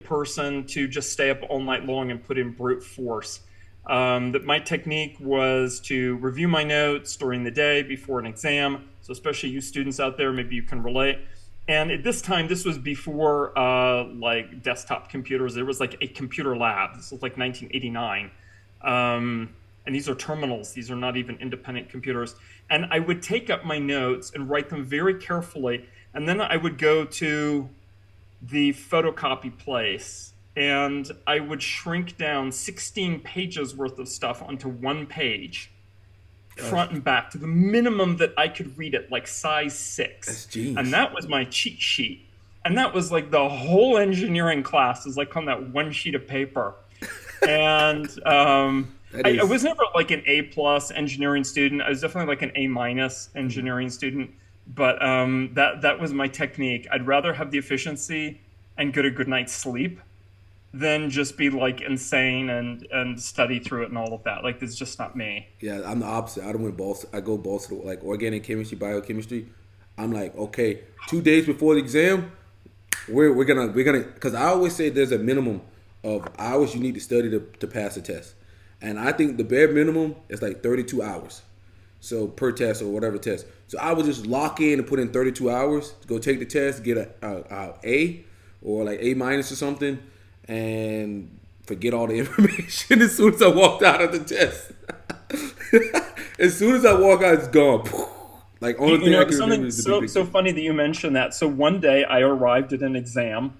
person to just stay up all night long and put in brute force. That my technique was to review my notes during the day before an exam. So especially you students out there, maybe you can relate. And at this time, this was before like desktop computers. There was like a computer lab. This was like 1989. And these are terminals. These are not even independent computers. And I would take up my notes and write them very carefully. And then I would go to the photocopy place and I would shrink down 16 pages worth of stuff onto one page, front and back, to the minimum that I could read it, like size That's 6. And genius. that was my cheat sheet. And that was like the whole engineering class is like on that one sheet of paper. And That I is, was never like an A plus engineering student. I was definitely like an A minus mhm. engineering student. But that was my technique. I'd rather have the efficiency and get a good night's sleep than just be like insane and study through it and all of that. Like it's just not me. Yeah, I'm the opposite. I don't went both. I go both like organic chemistry, biochemistry. I'm like, okay, 2 days before the exam, we're gonna because I always say there's a minimum of hours you need to study to pass a test, and I think the bare minimum is like 32 hours. So per test or whatever test. So I would just lock in and put in 32 hours to go take the test, get a or like A minus or something, and forget all the information as soon as I walked out of the test. As soon as I walk out, it's gone. Like only You thing I know, can remember something is the big so picture. funny that you mentioned that. So one day I arrived at an exam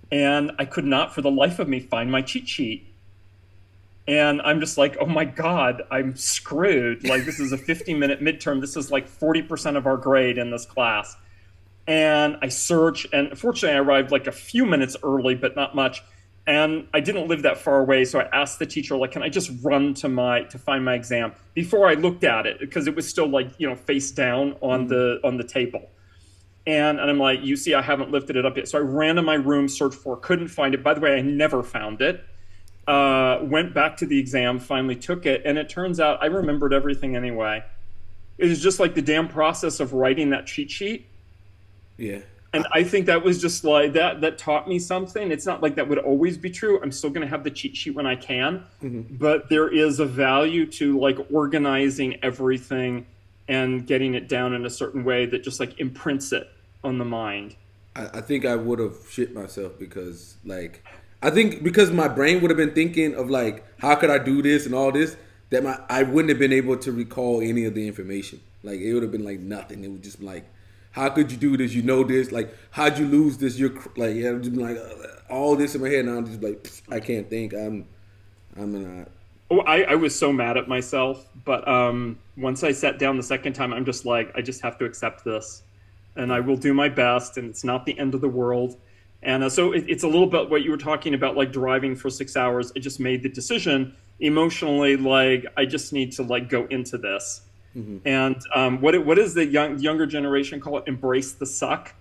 and I could not for the life of me find my cheat sheet. And I'm just like, oh my God, I'm screwed. Like, this is a 50-minute midterm. This is like 40% of our grade in this class. And I search, and fortunately, I arrived like a few minutes early, but not much. And I didn't live that far away, so I asked the teacher, like, can I just run to find my exam before I looked at it because it was still like face down on Mm-hmm. the table. And I'm like, you see, I haven't lifted it up yet. So I ran to my room, searched for it, couldn't find it. By the way, I never found it. Went back to the exam, finally took it, and it turns out I remembered everything anyway. It was just like the damn process of writing that cheat sheet. Yeah. And I think that was just like that taught me something. It's not like that would always be true. I'm still going to have the cheat sheet when I can, Mhm. but there is a value to like organizing everything and getting it down in a certain way that just like imprints it on the mind. I think I would have shit myself because like I think because my brain would have been thinking of like how could I do this and all this that my I wouldn't have been able to recall any of the information. Like it would have been like nothing. It would just be like how could you do this? You know this. Like how'd you lose this? You're like yeah, just be like all this in my head. Now I'm just like I can't think. I'm not. Oh, I was so mad at myself, but once I sat down the second time, I'm just like, I just have to accept this, and I will do my best, and it's not the end of the world. And so it's a little bit what you were talking about, like driving for 6 hours. I just made the decision emotionally, like I just need to like go into this. Mhm. And what is the younger generation call it? Embrace the suck.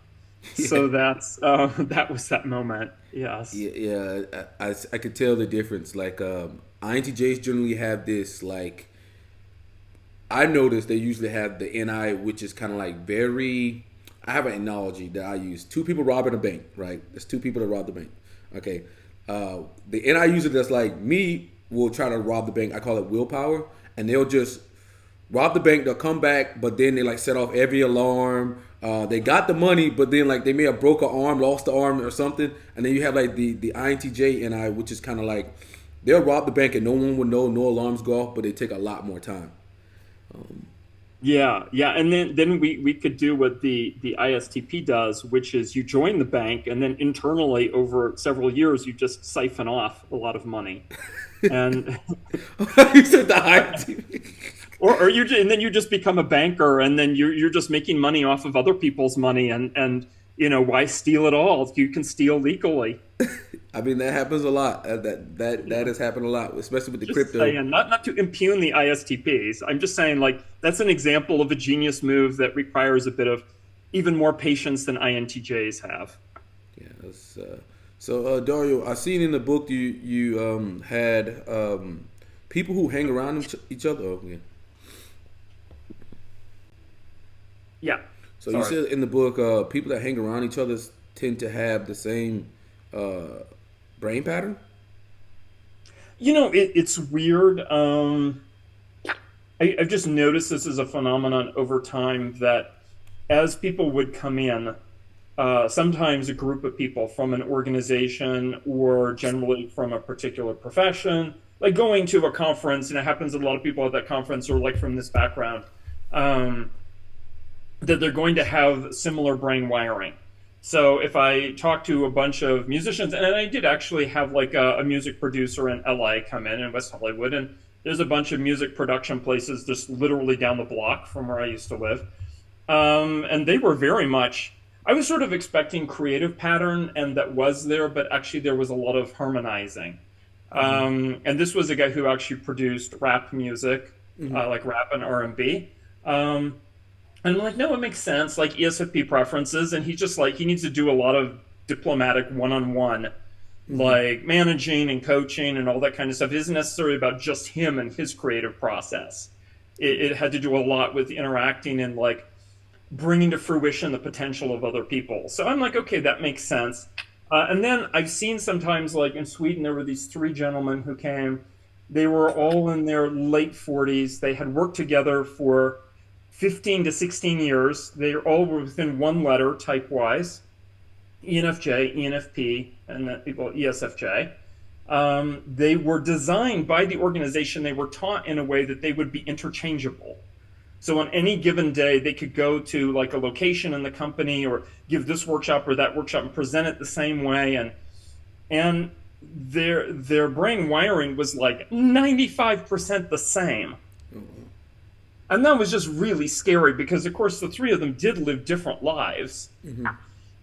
Yeah. So that's that was that moment. Yes. Yeah, yeah, I could tell the difference. Like, INTJs generally have this like I noticed they usually have the NI, which is kind of like very. I have an analogy that I use. Two people robbing a bank, right? There's two people that rob the bank. Okay, the NI user that's like me will try to rob the bank. I call it willpower, and they'll just rob the bank. They'll come back, but then they like set off every alarm. They got the money, but then like they may have broke an arm, lost the arm or something, and then you have like the INTJ NI, which is kind of like they'll rob the bank and no one would know, no alarms go off, but they take a lot more time. Yeah, yeah, and then we could do what the ISTP does, which is you join the bank, and then internally over several years you just siphon off a lot of money, and You said the INTJ. or and then you just become a banker, and then you're just making money off of other people's money, and why steal it all? You can steal legally. I mean, that happens a lot. That has happened a lot, especially with the Just crypto. saying, not to impugn the ISTPs. I'm just saying, like that's an example of a genius move that requires a bit of even more patience than INTJs have. Yeah. So, Dario, I seen in the book you had people who hang around each other. Oh, yeah. Yeah. So you Sorry. said in the book, people that hang around each other tend to have the same brain pattern? It's weird. I've just noticed this as a phenomenon over time that as people would come in, sometimes a group of people from an organization or generally from a particular profession, like going to a conference, and it happens that a lot of people at that conference are like from this background, um, that they're going to have similar brain wiring. So if I talk to a bunch of musicians, and I did actually have like a music producer in LA come in West Hollywood, and there's a bunch of music production places just literally down the block from where I used to live. And they were very much, I was sort of expecting creative pattern, and that was there, but actually there was a lot of harmonizing. Mm-hmm. And this was a guy who actually produced rap music, Mm-hmm. like rap and R&B. Um, and I'm like, no, it makes sense, like ESFP preferences. And he's just like, he needs to do a lot of diplomatic one on one, Mm-hmm. like managing and coaching and all that kind of stuff. It isn't necessarily about just him and his creative process. It had to do a lot with interacting and like bringing to fruition the potential of other people. So I'm like, okay, that makes sense. And then I've seen sometimes, like in Sweden, there were these three gentlemen who came. They were all in their late 40s. They had worked together for 15 to 16 years. They all were within one letter type wise: ENFJ, ENFP, and then people ESFJ. They were designed by the organization. They were taught in a way that they would be interchangeable. So on any given day, they could go to like a location in the company or give this workshop or that workshop and present it the same way. And their brain wiring was like 95% the same. And that was just really scary because of course the three of them did live different lives. Mm-hmm.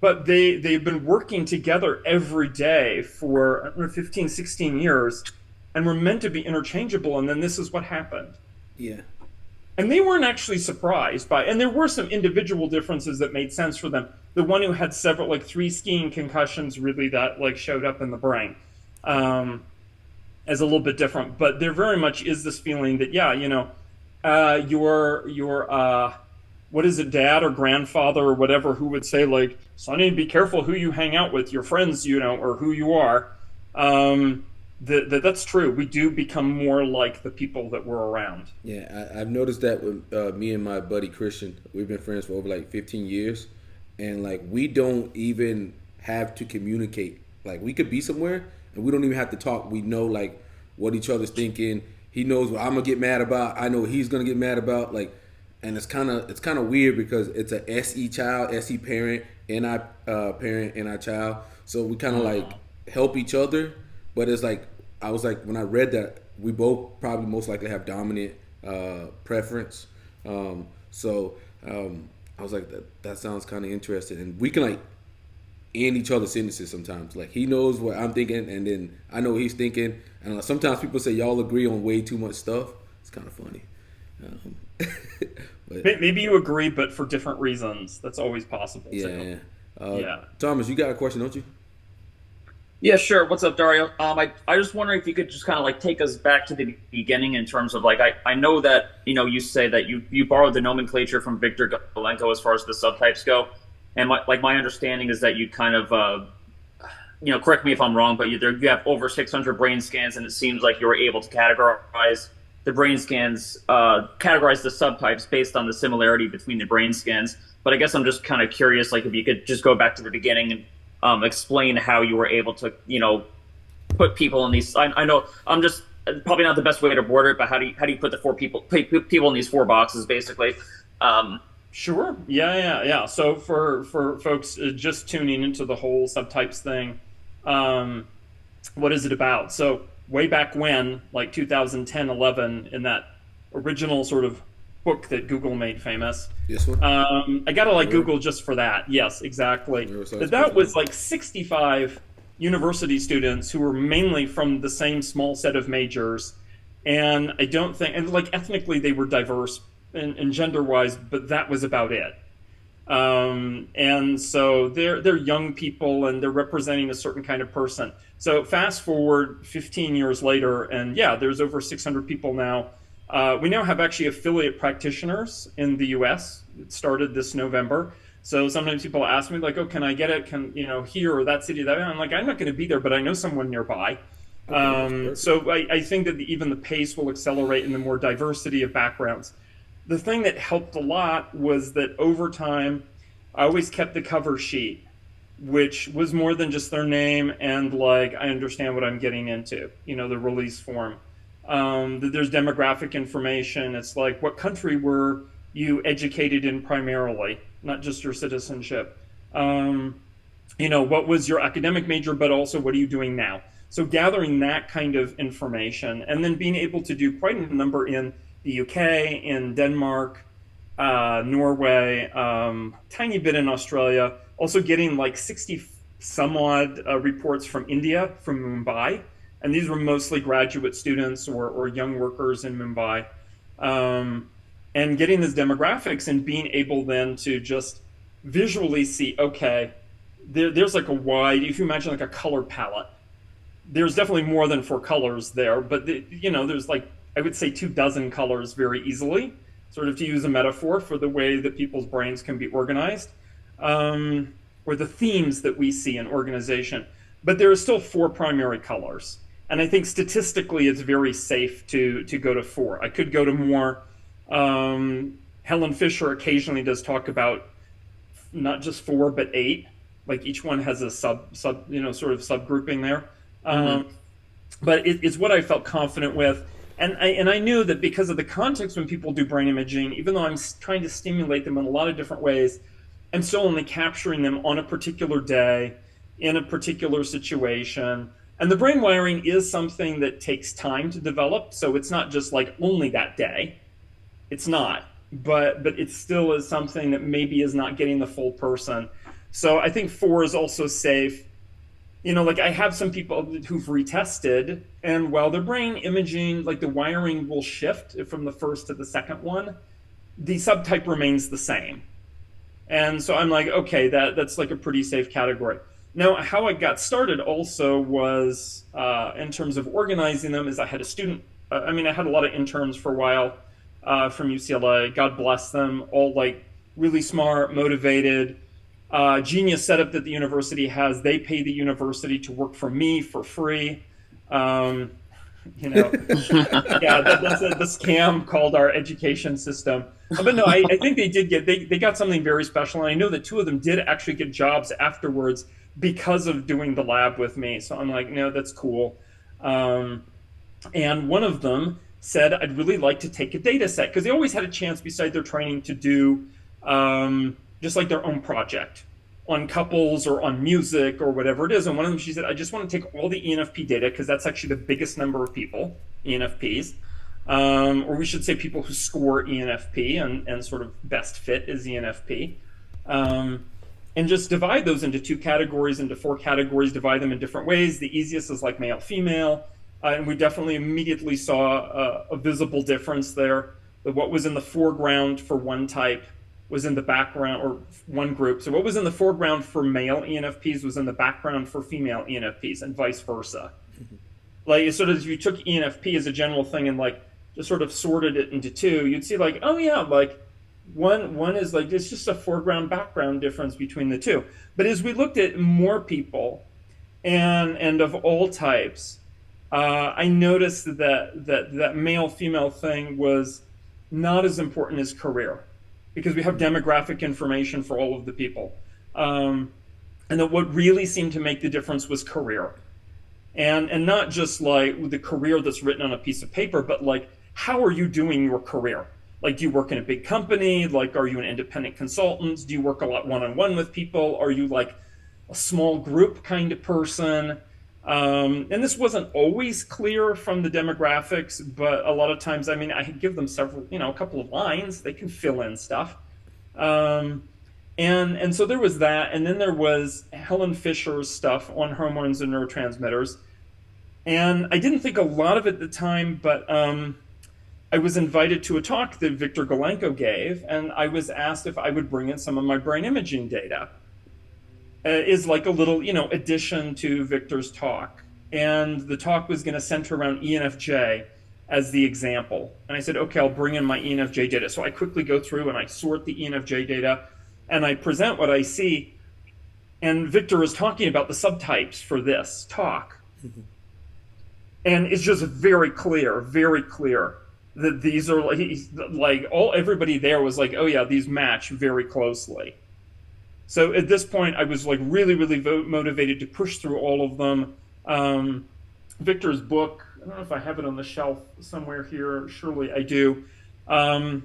But they've been working together every day for I don't know, 15, 16 years and were meant to be interchangeable. And then this is what happened. Yeah. And they weren't actually surprised by, and there were some individual differences that made sense for them. The one who had several, like three skiing concussions, really that like showed up in the brain, as a little bit different. But there very much is this feeling that, yeah, your what is it, dad or grandfather or whatever, who would say like, Sonny, be careful who you hang out with, your friends, or who you are. That's true. We do become more like the people that we're around. Yeah, I've noticed that with me and my buddy Christian. We've been friends for over like 15 years, and like we don't even have to communicate. Like we could be somewhere and we don't even have to talk. We know like what each other's thinking. He knows what I'm gonna get mad about. I know what he's gonna get mad about. Like, and it's kind of weird because it's a SE child, SE parent, NI parent, NI child. So we kind of like help each other. But it's like I was like when I read that we both probably most likely have dominant preference. So I was like that sounds kind of interesting, and we can like end each other's sentences sometimes. Like he knows what I'm thinking, and then I know what he's thinking. And sometimes people say y'all agree on way too much stuff. It's kind of funny. Um, but Maybe you agree, but for different reasons. That's always possible yeah, too. yeah. Yeah. Thomas, you got a question, don't you? Yeah, sure. What's up, Dario? I just wondering if you could just kind of like take us back to the beginning in terms of like I know that you say that you borrowed the nomenclature from Victor Golenko as far as the subtypes go, and my understanding is that you kind of correct me if I'm wrong, but you have over 600 brain scans, and it seems like you were able to categorize the brain scans, categorize the subtypes based on the similarity between the brain scans. But I guess I'm just kind of curious, like if you could just go back to the beginning and explain how you were able to, put people in these. I know I'm just probably not the best way to border it, but how do you put the people in these four boxes basically? Sure. Yeah. So for folks just tuning into the whole subtypes thing, what is it about? So way back when, like 2010, 11, in that original sort of book that Google made famous. This one? I gotta like Google just for that. Yes, exactly. That was like 65 university students who were mainly from the same small set of majors, and I don't think, and like ethnically they were diverse and gender wise, but that was about it. And so they're young people and they're representing a certain kind of person. So fast forward 15 years later, and yeah, there's over 600 people now. We now have actually affiliate practitioners in the US. It started this November. So sometimes people ask me like, "Oh, can I get it? Can here or that city that?" I'm like, "I'm not going to be there, but I know someone nearby." Okay, that's perfect. So I think that even the pace will accelerate in the more diversity of backgrounds. The thing that helped a lot was that over time, I always kept the cover sheet, which was more than just their name and like I understand what I'm getting into, the release form. There's demographic information. It's like what country were you educated in primarily, not just your citizenship. Um, what was your academic major, but also what are you doing now? So gathering that kind of information and then being able to do quite a number in the UK, in Denmark, Norway, tiny bit in Australia, also getting like 60 some odd reports from India, from Mumbai. And these were mostly graduate students or young workers in Mumbai. Um, and getting these demographics and being able then to just visually see, okay, there's like a wide, if you imagine like a color palette, there's definitely more than four colors there, but there's like, I would say 24 colors very easily, sort of to use a metaphor for the way that people's brains can be organized, or the themes that we see in organization. But there are still four primary colors. And I think statistically it's very safe to go to four. I could go to more. Helen Fisher occasionally does talk about not just four, but eight. Like each one has a sort of subgrouping there. Um, Mm-hmm. but it's what I felt confident with. And I knew that because of the context when people do brain imaging, even though I'm trying to stimulate them in a lot of different ways, I'm still only capturing them on a particular day, in a particular situation. And the brain wiring is something that takes time to develop. So it's not just like only that day. It's not. But it still is something that maybe is not getting the full person. So I think four is also safe. Like I have some people who've retested, and while their brain imaging, like the wiring will shift from the first to the second one, the subtype remains the same. And so I'm like, okay, that's like a pretty safe category. Now, how I got started also was in terms of organizing them. Is I had a student. I had a lot of interns for a while from UCLA. God bless them, all like really smart, motivated, genius setup that the university has. They pay the university to work for me for free. Um, you know, yeah, that's the scam called our education system. But no, I think they got something very special, and I know that two of them did actually get jobs afterwards because of doing the lab with me. So I'm like, no, that's cool. Um, and one of them said, I'd really like to take a data set because they always had a chance beside their training to do just like their own project on couples or on music or whatever it is. And one of them, she said, I just want to take all the ENFP data because that's actually the biggest number of people, ENFPs, or we should say people who score ENFP and sort of best fit is ENFP. And just divide those into two categories, into four categories, divide them in different ways. The easiest is like male, female. And we definitely immediately saw a visible difference there. That what was in the foreground for one type was in the background, or one group. So what was in the foreground for male ENFPs was in the background for female ENFPs, and vice versa. Like sort of if you took ENFP as a general thing and like just sort of sorted it into two, you'd see like, oh yeah, like one is like it's just a foreground background difference between the two. But as we looked at more people and of all types, I noticed that male female thing was not as important as career because we have demographic information for all of the people, and that what really seemed to make the difference was career, and not just like the career that's written on a piece of paper, but like how are you doing your career? Like, do you work in a big company? Like, are you an independent consultant? Do you work a lot one-on-one with people? Are you like a small group kind of person? And this wasn't always clear from the demographics, but a lot of times, I mean, I give them several, a couple of lines. They can fill in stuff. And so there was that. And then there was Helen Fisher's stuff on hormones and neurotransmitters. And I didn't think a lot of it at the time, but I was invited to a talk that Victor Golenko gave, and I was asked if I would bring in some of my brain imaging data. Is like a little, addition to Victor's talk. And the talk was going to center around ENFJ as the example. And I said, okay, I'll bring in my ENFJ data. So I quickly go through and I sort the ENFJ data. and I present what I see, and Victor is talking about the subtypes for this talk. And it's just very clear that these are like everybody there was like, oh yeah, these match very closely. So at this point, I was like really motivated to push through all of them. Victor's book, I don't know if I have it on the shelf somewhere here. Surely I do. And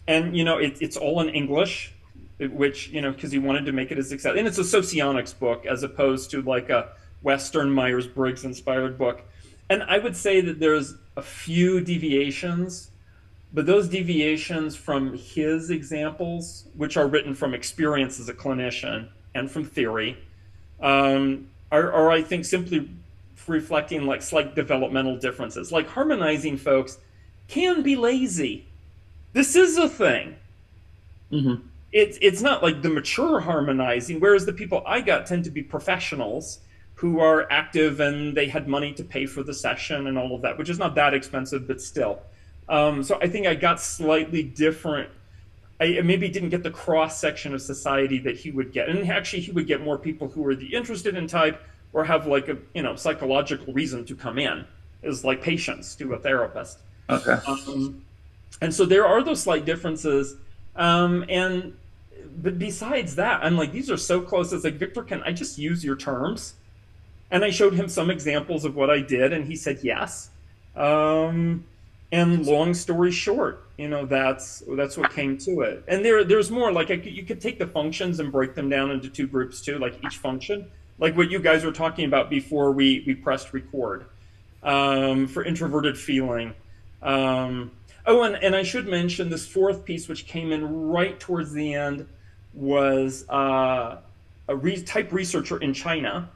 it's all in English, which because he wanted to make it as accessible. And it's a socionics book as opposed to like a Western Myers-Briggs inspired book. And I would say that there's a few deviations, but those deviations from his examples, which are written from experience as a clinician and from theory, are I think simply reflecting like slight developmental differences. Like harmonizing folks can be lazy. This is a thing. Mm-hmm. It's not like the mature harmonizing, whereas the people I got tend to be professionals who are active and they had money to pay for the session and all of that, which is not that expensive, but still. So I think I got slightly different. I maybe didn't get the cross section of society that he would get. And actually he would get more people who were interested in type or have like a psychological reason to come in, is like patients to a therapist. Okay. And so there are those slight differences. But besides that, I'm like, these are so close. It's like, Victor, can I just use your terms? And I showed him some examples of what I did, and he said yes. And long story short, that's what came to it. And there's more. Like you could take the functions and break them down into two groups too, like each function, like what you guys were talking about before we pressed record, for introverted feeling. And I should mention this fourth piece, which came in right towards the end, was a type researcher in China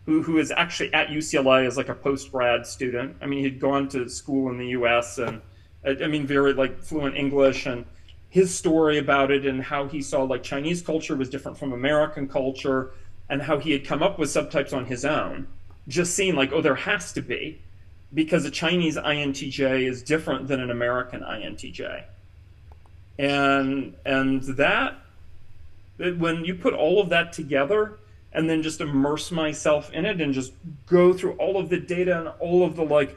who is actually at UCLA as like a post-grad student. I mean, he'd gone to school in the US and very like fluent English, and his story about it and how he saw like Chinese culture was different from American culture and how he had come up with subtypes on his own, just seeing like, oh, there has to be, because a Chinese INTJ is different than an American INTJ. And that, when you put all of that together and then just immerse myself in it and just go through all of the data and all of the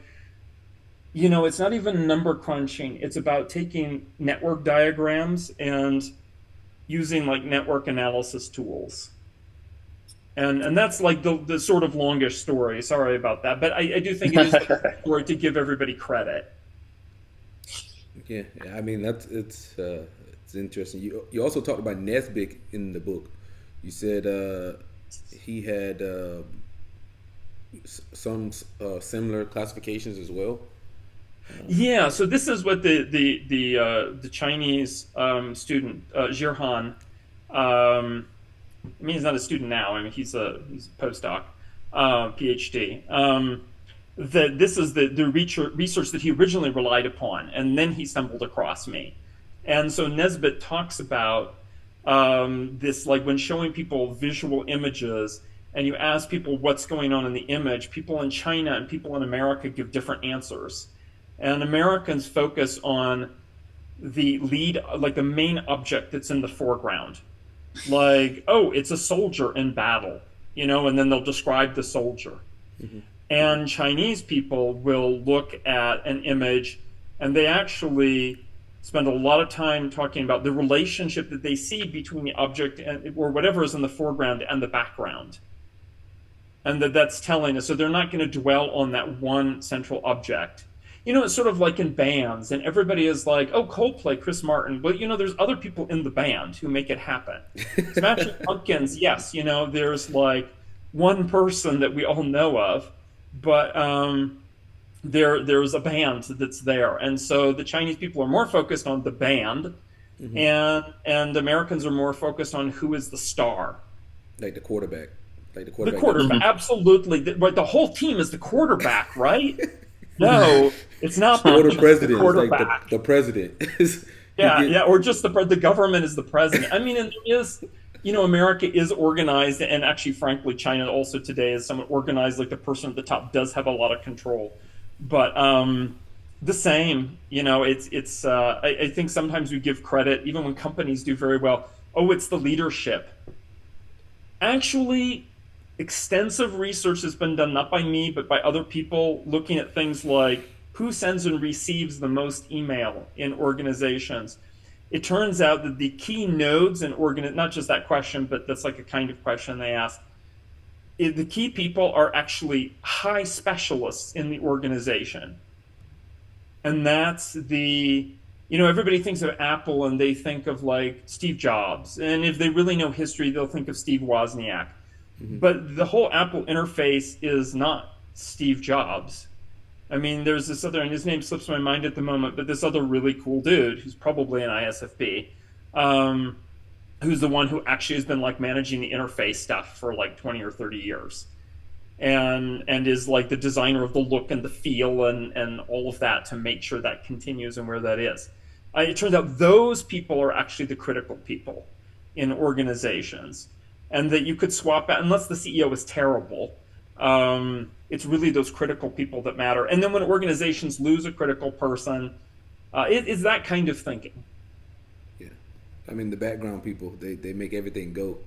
it's not even number crunching. It's about taking network diagrams and using like network analysis tools. And that's like the sort of longish story. Sorry about that. But I do think it is a story to give everybody credit. Yeah, I mean, it's interesting. You also talked about Nesbitt in the book. You said he had some similar classifications as well. Yeah, so this is what the Chinese student Zhihan. He's not a student now. He's a postdoc, PhD. This is the research that he originally relied upon, and then he stumbled across me. And so Nesbitt talks about this, like when showing people visual images, and you ask people what's going on in the image, people in China and people in America give different answers. And Americans focus on the lead, like the main object that's in the foreground. Like, oh, it's a soldier in battle, and then they'll describe the soldier. Mm-hmm. And Chinese people will look at an image and they actually spend a lot of time talking about the relationship that they see between the object or whatever is in the foreground and the background. And that's telling us. So they're not going to dwell on that one central object. It's sort of like in bands, and everybody is like, oh, Coldplay, Chris Martin. Well, there's other people in the band who make it happen. Smashing Pumpkins, yes, there's like one person that we all know of, but there's a band that's there. And so the Chinese people are more focused on the band, mm-hmm. and Americans are more focused on who is the star. Like the quarterback. The quarterback, mm-hmm. Absolutely. The whole team is the quarterback, right? No, it's not the president. Quarterback. Like the president. Yeah, or just the government is the president. And there is, America is organized, and actually, frankly, China also today is somewhat organized. Like the person at the top does have a lot of control, but the same. I think sometimes we give credit, even when companies do very well. oh, it's the leadership. Actually, extensive research has been done, not by me, but by other people, looking at things like who sends and receives the most email in organizations. It turns out that the key nodes in not just that question, but that's like a kind of question they ask. The key people are actually high specialists in the organization. And that's everybody thinks of Apple and they think of like Steve Jobs. And if they really know history, they'll think of Steve Wozniak. But the whole Apple interface is not Steve Jobs. I mean, there's this other, and his name slips my mind at the moment, but this other really cool dude who's probably an ISFP, who's the one who actually has been like managing the interface stuff for like 20 or 30 years. And is like the designer of the look and the feel and all of that to make sure that continues and where that is. It turns out those people are actually the critical people in organizations, and that you could swap out, unless the CEO is terrible. It's really those critical people that matter. And then when organizations lose a critical person, it's that kind of thinking. Yeah, I mean the background people, they make everything go.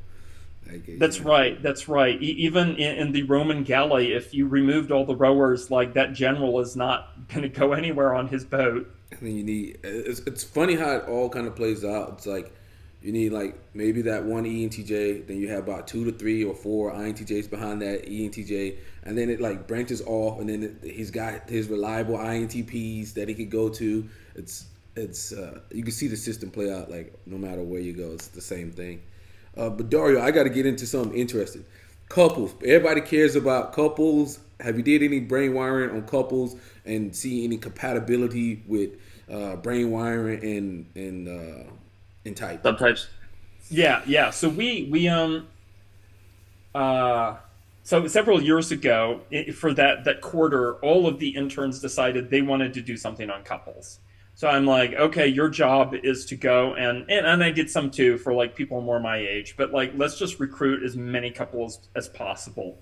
Like, that's right. That's right. Even in the Roman galley, if you removed all the rowers, like that general is not going to go anywhere on his boat. And then you need. It's funny how it all kind of plays out. It's like you need like maybe that one ENTJ, then you have about 2 to 3 or 4 INTJs behind that ENTJ, and then it like branches off, and then he's got his reliable INTPs that he could go to. It's you can see the system play out like no matter where you go, it's the same thing. But Dario, I got to get into something interesting. Couples. Everybody cares about couples. Have you did any brain wiring on couples and see any compatibility with brain wiring and type? Subtypes. Yeah. So so several years ago, for that quarter, all of the interns decided they wanted to do something on couples. So I'm like, okay, your job is to go and I did some too for like people more my age, but like let's just recruit as many couples as possible,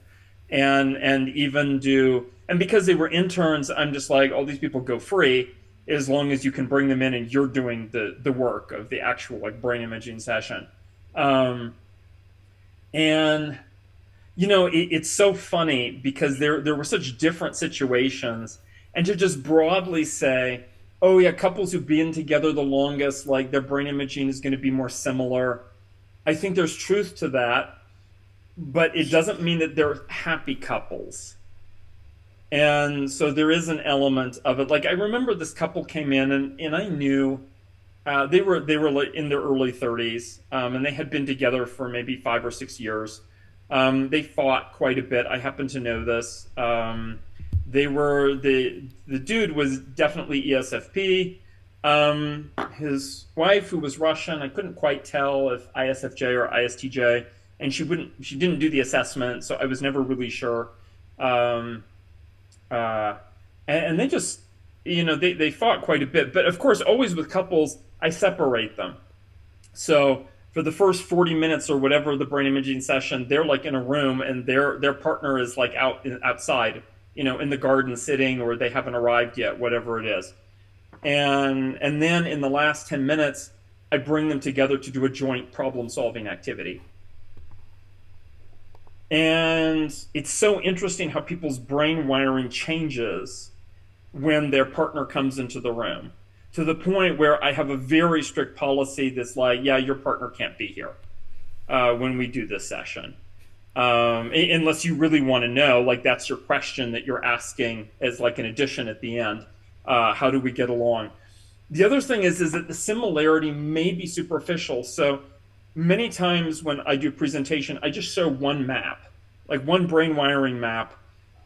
and even do, and because they were interns, I'm just like, all these people go free as long as you can bring them in and you're doing the work of the actual like brain imaging session, and it's so funny because there were such different situations, and to just broadly say, oh yeah, couples who've been together the longest, like their brain imaging is going to be more similar. I think there's truth to that, but it doesn't mean that they're happy couples. And so there is an element of it. Like I remember this couple came in and I knew they were like in their early 30s, and they had been together for maybe 5 or 6 years. They fought quite a bit. I happen to know this. They were the dude was definitely ESFP. His wife, who was Russian, I couldn't quite tell if ISFJ or ISTJ, and she didn't do the assessment, so I was never really sure. And they just they fought quite a bit, but of course, always with couples, I separate them. So for the first 40 minutes or whatever of the brain imaging session, they're like in a room, and their partner is like outside, in the garden sitting, or they haven't arrived yet, whatever it is. And then in the last 10 minutes, I bring them together to do a joint problem solving activity. And it's so interesting how people's brain wiring changes when their partner comes into the room, to the point where I have a very strict policy that's like, yeah, your partner can't be here when we do this session. Unless you really want to know, like that's your question that you're asking as like an addition at the end. How do we get along? The other thing is that the similarity may be superficial. So many times when I do presentation, I just show one map, like one brain wiring map,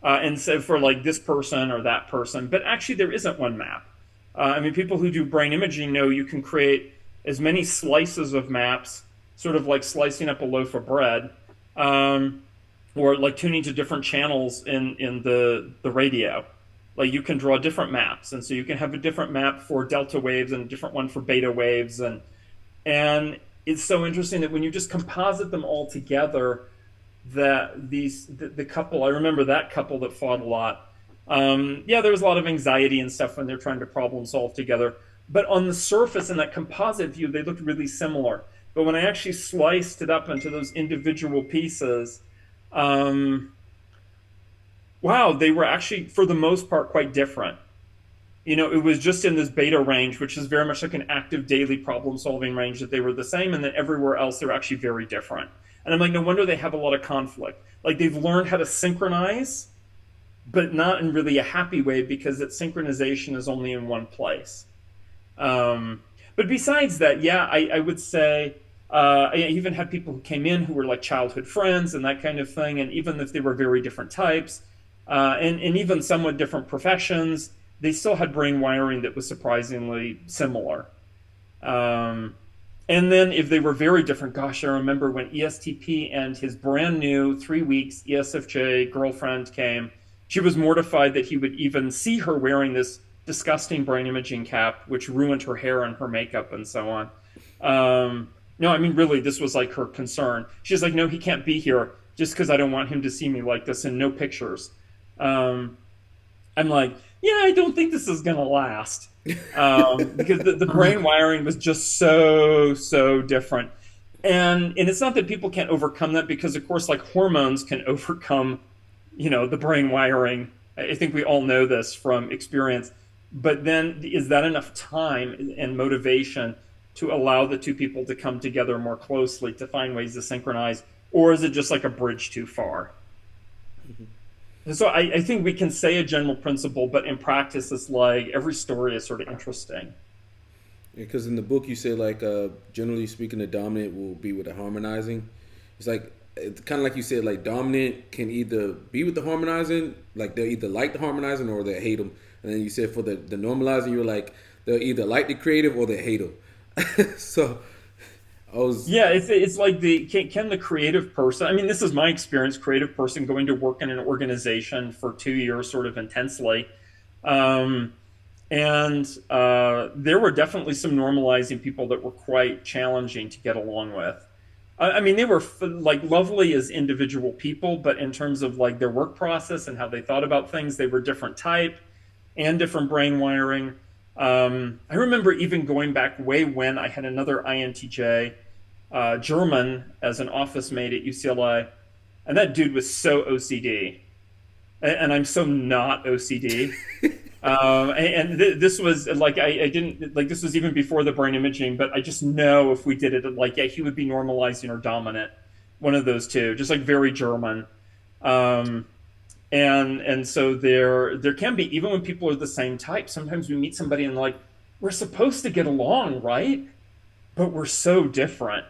and say for like this person or that person, but actually there isn't one map. I mean, people who do brain imaging know you can create as many slices of maps, sort of like slicing up a loaf of bread, or like tuning to different channels in the radio. Like you can draw different maps, and so you can have a different map for delta waves and a different one for beta waves, and it's so interesting that when you just composite them all together, that the couple, I remember that couple that fought a lot. There was a lot of anxiety and stuff when they're trying to problem solve together, but on the surface in that composite view, they looked really similar. But when I actually sliced it up into those individual pieces, um, wow, they were actually, for the most part, quite different. It was just in this beta range, which is very much like an active daily problem solving range, that they were the same. And then everywhere else, they're actually very different. And I'm like, no wonder they have a lot of conflict. Like they've learned how to synchronize, but not in really a happy way because that synchronization is only in one place. But besides that, yeah, I would say I even had people who came in who were like childhood friends and that kind of thing. And even if they were very different types, and even somewhat different professions, they still had brain wiring that was surprisingly similar. Um, and then if they were very different, gosh, I remember when ESTP and his brand new 3 weeks ESFJ girlfriend came. She was mortified that he would even see her wearing this disgusting brain imaging cap, which ruined her hair and her makeup and so on. No, I mean, really, this was like her concern. She's like, no, he can't be here just because I don't want him to see me like this and no pictures. Um, I'm like, yeah, I don't think this is going to last because the brain wiring was just so different. And it's not that people can't overcome that because, of course, like hormones can overcome, the brain wiring. I think we all know this from experience. But then is that enough time and motivation to allow the two people to come together more closely to find ways to synchronize? Or is it just like a bridge too far? And so I think we can say a general principle, but in practice, it's like every story is sort of interesting. Because in the book you say like generally speaking, the dominant will be with the harmonizing. It's like it's kind of like you said, like dominant can either be with the harmonizing, like they'll either like the harmonizing or they hate them. And then you said for the normalizing, you're like they'll either like the creative or they hate them. So I was Yeah, it's like can the creative person. I mean, this is my experience. Creative person going to work in an organization for 2 years, sort of intensely, um, and there were definitely some normalizing people that were quite challenging to get along with. I mean, they were like lovely as individual people, but in terms of like their work process and how they thought about things, they were different type and different brain wiring. I remember even going back way when I had another INTJ, German, as an office mate at UCLA, and that dude was so OCD, and I'm so not OCD. And this was like I didn't like this was even before the brain imaging, but I just know if we did it, like yeah, he would be normalizing or dominant, one of those two, just like very German. Um, and so there can be, even when people are the same type, sometimes we meet somebody and like we're supposed to get along, right? But we're so different.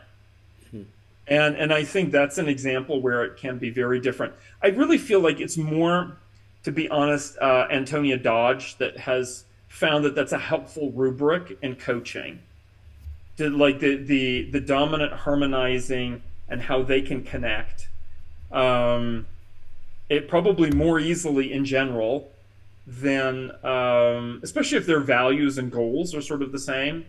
And I think that's an example where it can be very different. I really feel like it's more, to be honest, Antonia Dodge that has found that that's a helpful rubric in coaching. To like the dominant harmonizing and how they can connect. Um, it probably more easily in general than, especially if their values and goals are sort of the same.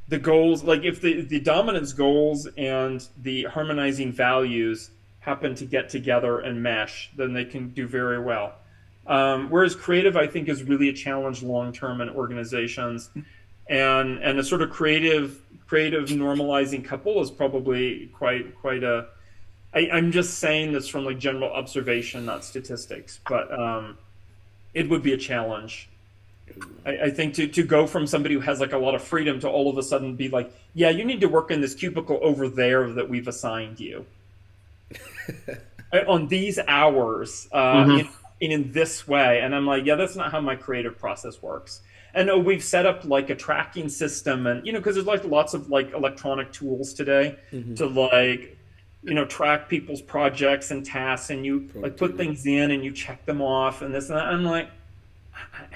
The goals, like if the dominance goals and the harmonizing values happen to get together and mesh, then they can do very well. Whereas creative, I think, is really a challenge long term in organizations, and a sort of creative normalizing couple is probably quite a. I'm just saying this from like general observation, not statistics, but it would be a challenge. I think to go from somebody who has like a lot of freedom to all of a sudden be like, yeah, you need to work in this cubicle over there that we've assigned you on these hours, Mm-hmm. in this way. And I'm like, yeah, that's not how my creative process works. And we've set up like a tracking system, and because there's like lots of like electronic tools today to like track people's projects and tasks, and you like put productivity. things in and you check them off and this and that. I'm like,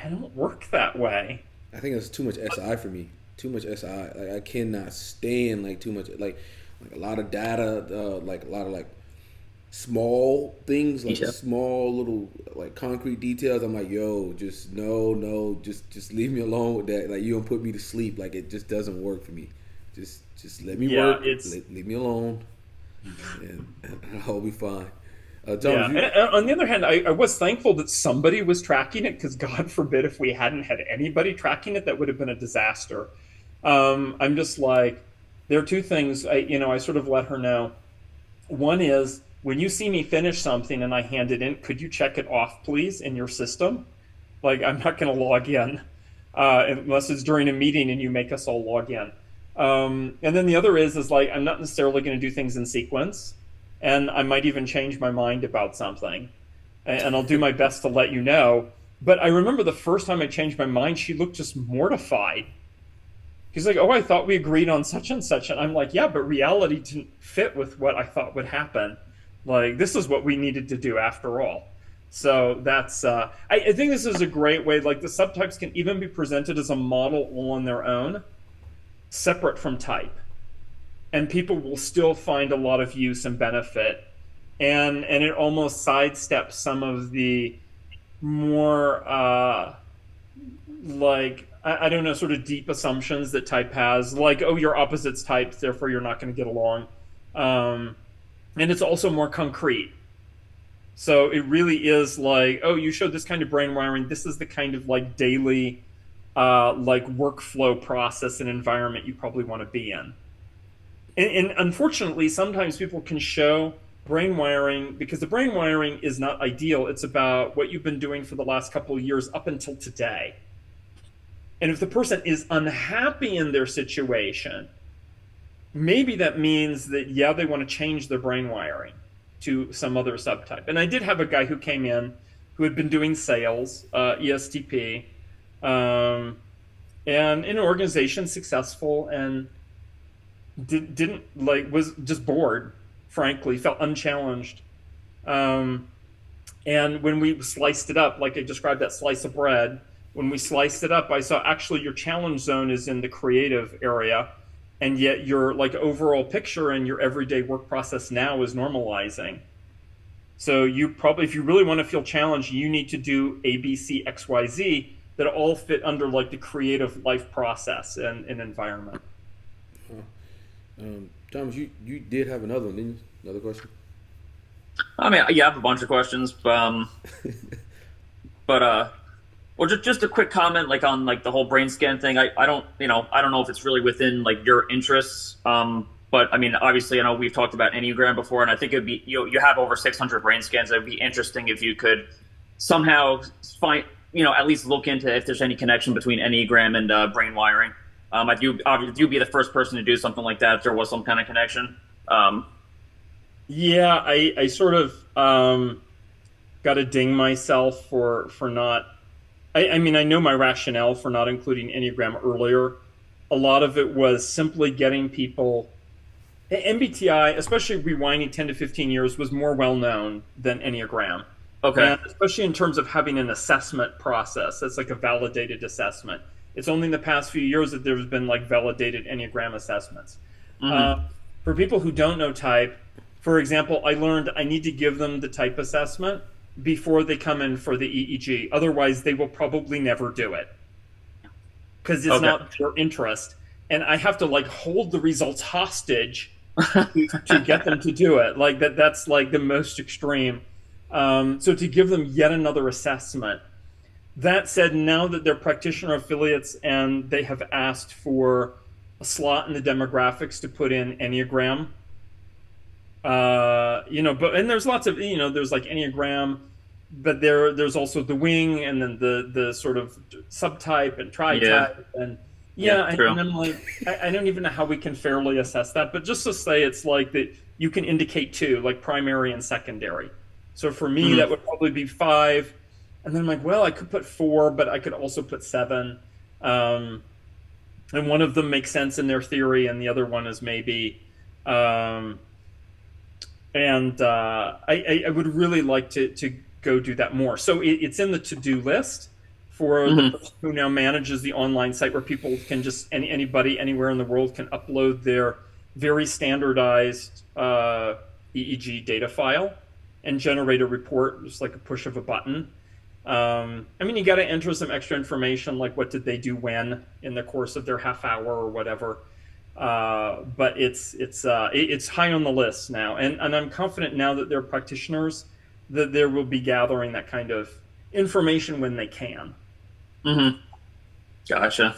I don't work that way. I think it's too much SI for me. Too much SI. Like I cannot stand like too much like a lot of data, like a lot of like small things, like Yeah. small little like concrete details. I'm like, yo, just no, just leave me alone with that. Like you don't put me to sleep. Like it just doesn't work for me. Just let me Yeah, work. it's Leave me alone, and I'll be fine. Thomas, yeah. you And on the other hand, I was thankful that somebody was tracking it because God forbid if we hadn't had anybody tracking it, that would have been a disaster. I'm just like, There are two things I sort of let her know. One is when you see me finish something and I hand it in, could you check it off, please, in your system? Like, I'm not going to log in unless it's during a meeting and you make us all log in. And then the other is like I'm not necessarily going to do things in sequence, and I might even change my mind about something, and I'll do my best to let you know. But I remember the first time I changed my mind, she looked just mortified. He's like, "Oh, I thought we agreed on such and such," and I'm like, "Yeah, but reality didn't fit with what I thought would happen. Like, this is what we needed to do after all." So that's I think this is a great way. Like the subtypes can even be presented as a model all on their own, separate from type, and people will still find a lot of use and benefit. And it almost sidesteps some of the more like I don't know, sort of deep assumptions that type has, like, oh, you're opposites types, therefore you're not going to get along. And it's also more concrete. So it really is like, oh, you showed this kind of brain wiring. This is the kind of like daily like workflow process and environment you probably want to be in. And unfortunately, sometimes people can show brain wiring because the brain wiring is not ideal. It's about what you've been doing for the last couple of years up until today. And if the person is unhappy in their situation, maybe that means that, yeah, they want to change their brain wiring to some other subtype. And I did have a guy who came in who had been doing sales, ESTP, and in an organization successful and didn't like, was just bored, frankly, felt unchallenged. And when we sliced it up, like I described that slice of bread, when we sliced it up, I saw actually your challenge zone is in the creative area, and yet your like overall picture and your everyday work process now is normalizing. So you probably, if you really want to feel challenged, you need to do A, B, C, X, Y, Z that all fit under like the creative life process and environment. Thomas, you did have another one, didn't you? Another question? I mean, yeah, I have a bunch of questions, but well, just a quick comment, like on like the whole brain scan thing. I don't, I don't know if it's really within like your interests. But I mean, obviously, I know we've talked about Enneagram before, and I think it'd be you have over 600 brain scans. It'd be interesting if you could somehow find, at least look into if there's any connection between Enneagram and brain wiring. You'd be the first person to do something like that if there was some kind of connection. Yeah, I sort of got to ding myself for not. I mean, I know my rationale for not including Enneagram earlier. A lot of it was simply getting people. MBTI, especially rewinding 10 to 15 years, was more well known than Enneagram. Okay. And especially in terms of having an assessment process that's like a validated assessment. It's only in the past few years that there's been like validated Enneagram assessments. Mm-hmm. For people who don't know type, for example, I learned I need to give them the type assessment before they come in for the EEG. Otherwise, they will probably never do it because it's not their interest. And I have to like hold the results hostage to get them to do it. Like that's like the most extreme. So to give them yet another assessment. That said, now that they're practitioner affiliates and they have asked for a slot in the demographics to put in Enneagram, but and there's lots of there's like Enneagram, but there's also the wing and then the sort of subtype and tri-type and and I'm like I don't even know how we can fairly assess that, but just to say it's like that you can indicate two, like primary and secondary. So for me, that would probably be 5. And then I'm like, well, I could put 4, but I could also put 7. And one of them makes sense in their theory, and the other one is maybe. I would really like to go do that more. So it's in the to-do list for the person who now manages the online site where people can just, anybody anywhere in the world can upload their very standardized EEG data file and generate a report just like a push of a button. I mean, you got to enter some extra information, like what did they do when in the course of their half hour or whatever. But it's high on the list now, and I'm confident now that they're practitioners that they will be gathering that kind of information when they can. Mm-hmm. Gotcha.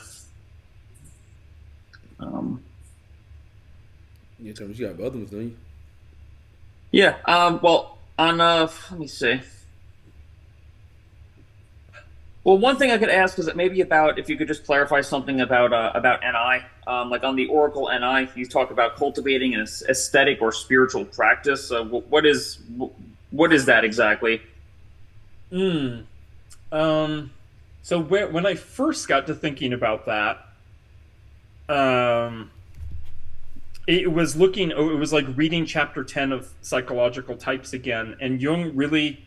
Yeah, Thomas, you got other ones, don't you? Yeah. Well, on let me see. Well, one thing I could ask is that maybe about if you could just clarify something about NI. Like on the Oracle NI, you talk about cultivating an aesthetic or spiritual practice. What is that exactly? Mm. Um, so when I first got to thinking about that, um, it was looking. Oh, it was like reading chapter 10 of Psychological Types again, and Jung really,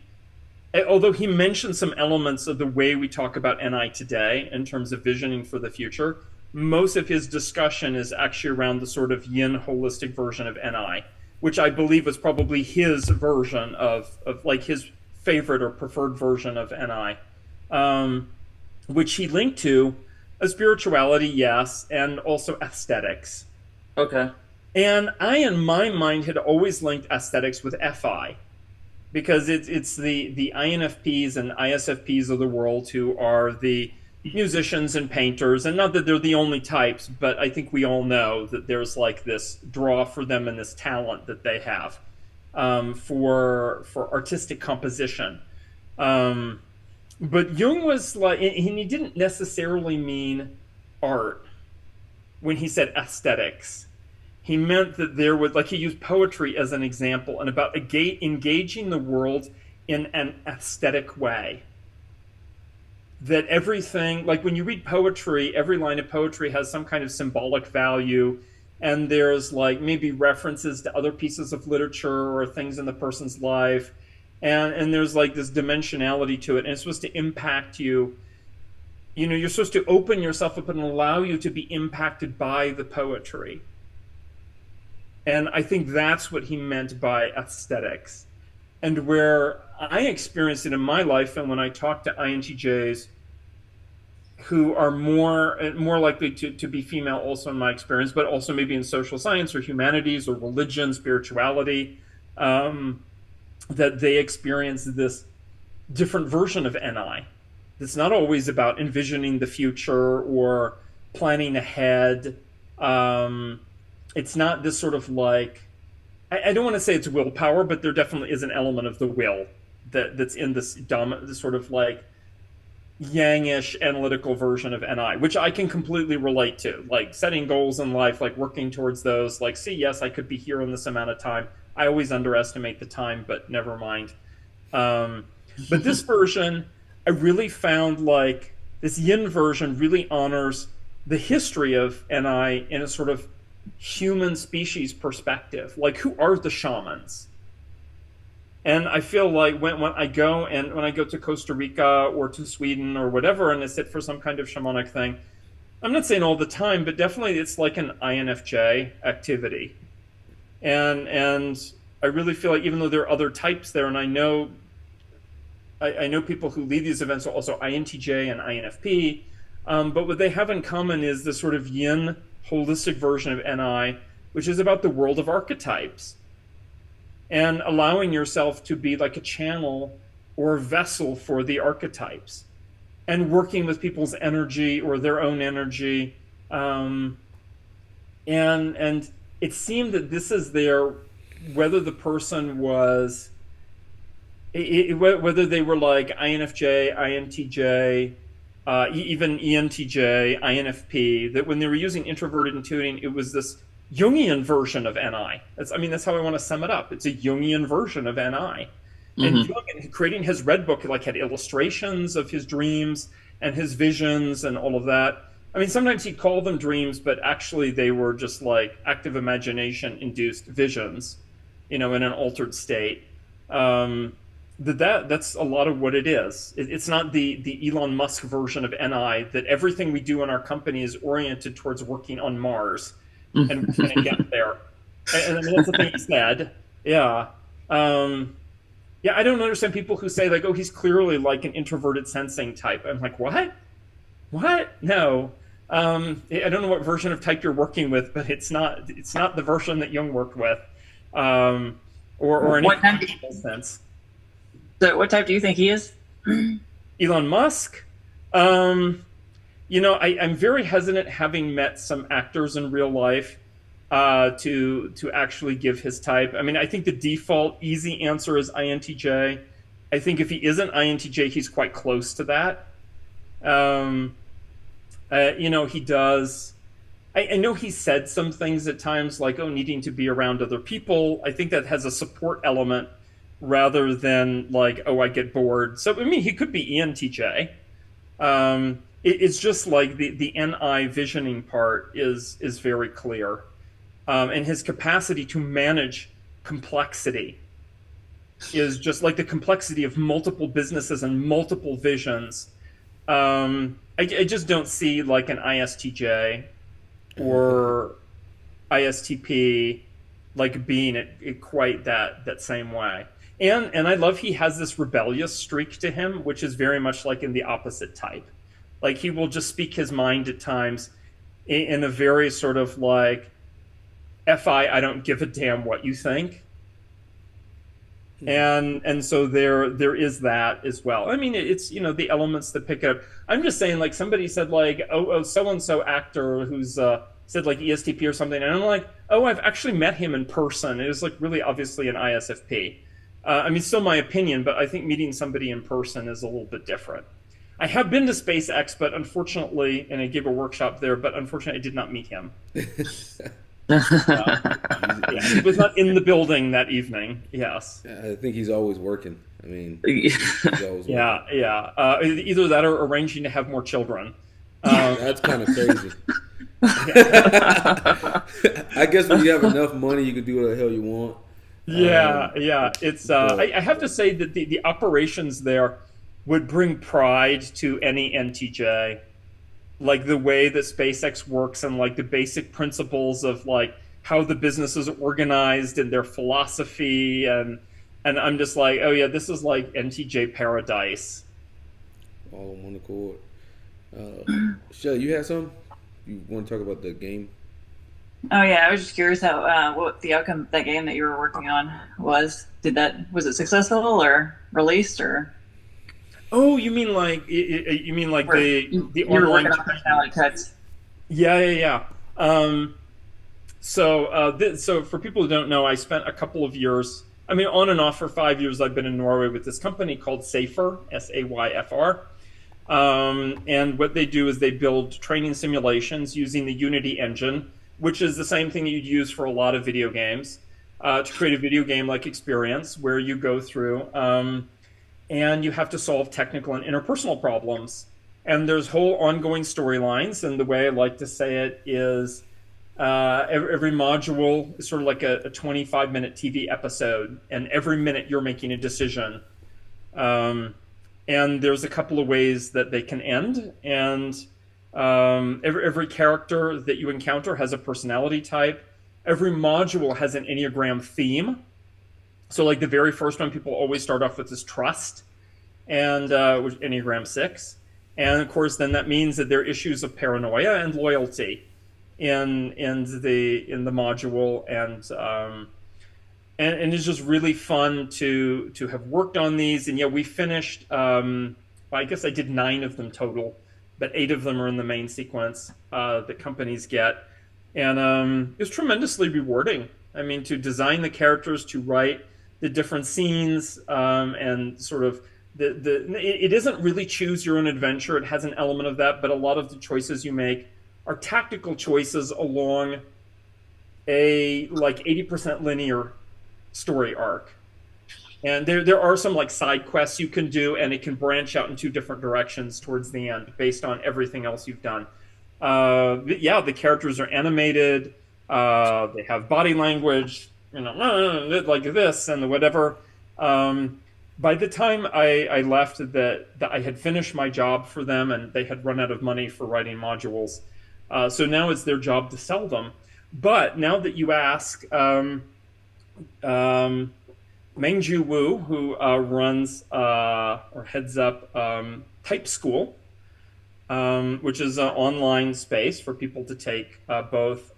although he mentioned some elements of the way we talk about NI today in terms of visioning for the future, most of his discussion is actually around the sort of yin holistic version of NI, which I believe was probably his version of like his favorite or preferred version of NI, um, which he linked to a spirituality, yes, and also aesthetics. Okay. And I, in my mind, had always linked aesthetics with FI because it's the INFPs and ISFPs of the world who are the musicians and painters, and not that they're the only types, but I think we all know that there's like this draw for them and this talent that they have for artistic composition. Um, but Jung was like, and he didn't necessarily mean art when he said aesthetics. He meant that there was, like, he used poetry as an example and about engaging the world in an aesthetic way. That everything, like when you read poetry, every line of poetry has some kind of symbolic value, and there's like maybe references to other pieces of literature or things in the person's life, and there's like this dimensionality to it, and it's supposed to impact you. You know, you're supposed to open yourself up and allow you to be impacted by the poetry. And I think that's what he meant by aesthetics. And where I experienced it in my life, and when I talk to INTJs who are more likely to be female, also in my experience, but also maybe in social science or humanities or religion, spirituality, that they experience this different version of NI. It's not always about envisioning the future or planning ahead. It's not this sort of like, I don't want to say it's willpower, but there definitely is an element of the will that's in this sort of like yangish analytical version of NI, which I can completely relate to. Like setting goals in life, like working towards those. Like, see, yes, I could be here in this amount of time. I always underestimate the time, but never mind. Um, but this version, I really found like this yin version really honors the history of NI in a sort of human species perspective. Like, who are the shamans? And I feel like when I go to Costa Rica or to Sweden or whatever, and I sit for some kind of shamanic thing, I'm not saying all the time, but definitely it's like an INFJ activity. And I really feel like even though there are other types there, and I know people who lead these events are also INTJ and INFP, but what they have in common is this sort of yin holistic version of NI, which is about the world of archetypes and allowing yourself to be like a channel or a vessel for the archetypes and working with people's energy or their own energy. And it seemed that this is their, whether the person was, whether they were like INFJ, INTJ, even ENTJ, INFP, that when they were using introverted intuiting, it was this Jungian version of NI. That's how I want to sum it up. It's a Jungian version of NI. And Mm-hmm. Jung, creating his red book, like had illustrations of his dreams and his visions and all of that. I mean, sometimes he'd call them dreams, but actually they were just like active imagination induced visions, in an altered state. That's a lot of what it is. It's not the Elon Musk version of NI that everything we do in our company is oriented towards working on Mars, and we're going to get there. And I mean, that's the thing he said. Yeah. Yeah, I don't understand people who say like, oh, he's clearly like an introverted sensing type. I'm like, what? What? No. I don't know what version of type you're working with, but it's not the version that Jung worked with, or any What type? sense. So, what type do you think he is? Elon Musk. I'm very hesitant, having met some actors in real life, to actually give his type. I mean, I think the default easy answer is INTJ. I think if he isn't INTJ, he's quite close to that. Um, he does. I know he said some things at times like, oh, needing to be around other people. I think that has a support element rather than like, oh, I get bored. So, I mean, he could be ENTJ. It's just like the NI visioning part is very clear. And his capacity to manage complexity is just like the complexity of multiple businesses and multiple visions. I just don't see like an ISTJ or ISTP like being it quite that same way. And I love he has this rebellious streak to him, which is very much like in the opposite type. Like he will just speak his mind at times in a very sort of like, I don't give a damn what you think. And so there is that as well. I mean, it's the elements that pick up. I'm just saying, like somebody said, like so and so actor who's said like ESTP or something, and I'm like, oh, I've actually met him in person. It was like really obviously an ISFP. I mean, still my opinion, but I think meeting somebody in person is a little bit different. I have been to SpaceX, but unfortunately, and I gave a workshop there, but unfortunately, I did not meet him. Yeah, he was not in the building that evening. Yes. I think he's always working. I mean, he's always yeah, working. yeah. Either that or arranging to have more children. That's kind of crazy. I guess when you have enough money, you can do what the hell you want. Yeah. It's. I have to say that the operations there would bring pride to any NTJ. Like the way that SpaceX works and like the basic principles of like how the business is organized and their philosophy and I'm just like, oh yeah, this is like NTJ paradise. All in one accord. Shelly, you had some? You want to talk about the game? Oh yeah, I was just curious how what the outcome of that game that you were working on was. Was it successful or released or? Oh, you mean like the you were online? working on personality types. Yeah. So for people who don't know, I spent a couple of years. I mean, on and off for 5 years. I've been in Norway with this company called Safer, Sayfr. And what they do is they build training simulations using the Unity engine, which is the same thing that you'd use for a lot of video games, to create a video game-like experience where you go through. And you have to solve technical and interpersonal problems. And there's whole ongoing storylines. And the way I like to say it is every module is sort of like a 25-minute TV episode. And every minute you're making a decision. And there's a couple of ways that they can end. And every character that you encounter has a personality type. Every module has an Enneagram theme. So like the very first one, people always start off with this trust, and which Enneagram 6. And of course, then that means that there are issues of paranoia and loyalty in the module, and it's just really fun to have worked on these. And yeah, we finished. Well, I guess I did 9 of them total, but 8 of them are in the main sequence that companies get, and it was tremendously rewarding. I mean, to design the characters, to write the different scenes, and sort of it isn't really choose your own adventure. It has an element of that, but a lot of the choices you make are tactical choices along a like 80% linear story arc. And there are some like side quests you can do, and it can branch out in 2 different directions towards the end based on everything else you've done. The characters are animated. They have body language, like this and whatever. By the time I left, that I had finished my job for them, and they had run out of money for writing modules. So now it's their job to sell them. But now that you ask, Mengju Wu, who runs or heads up Type School, which is an online space for people to take both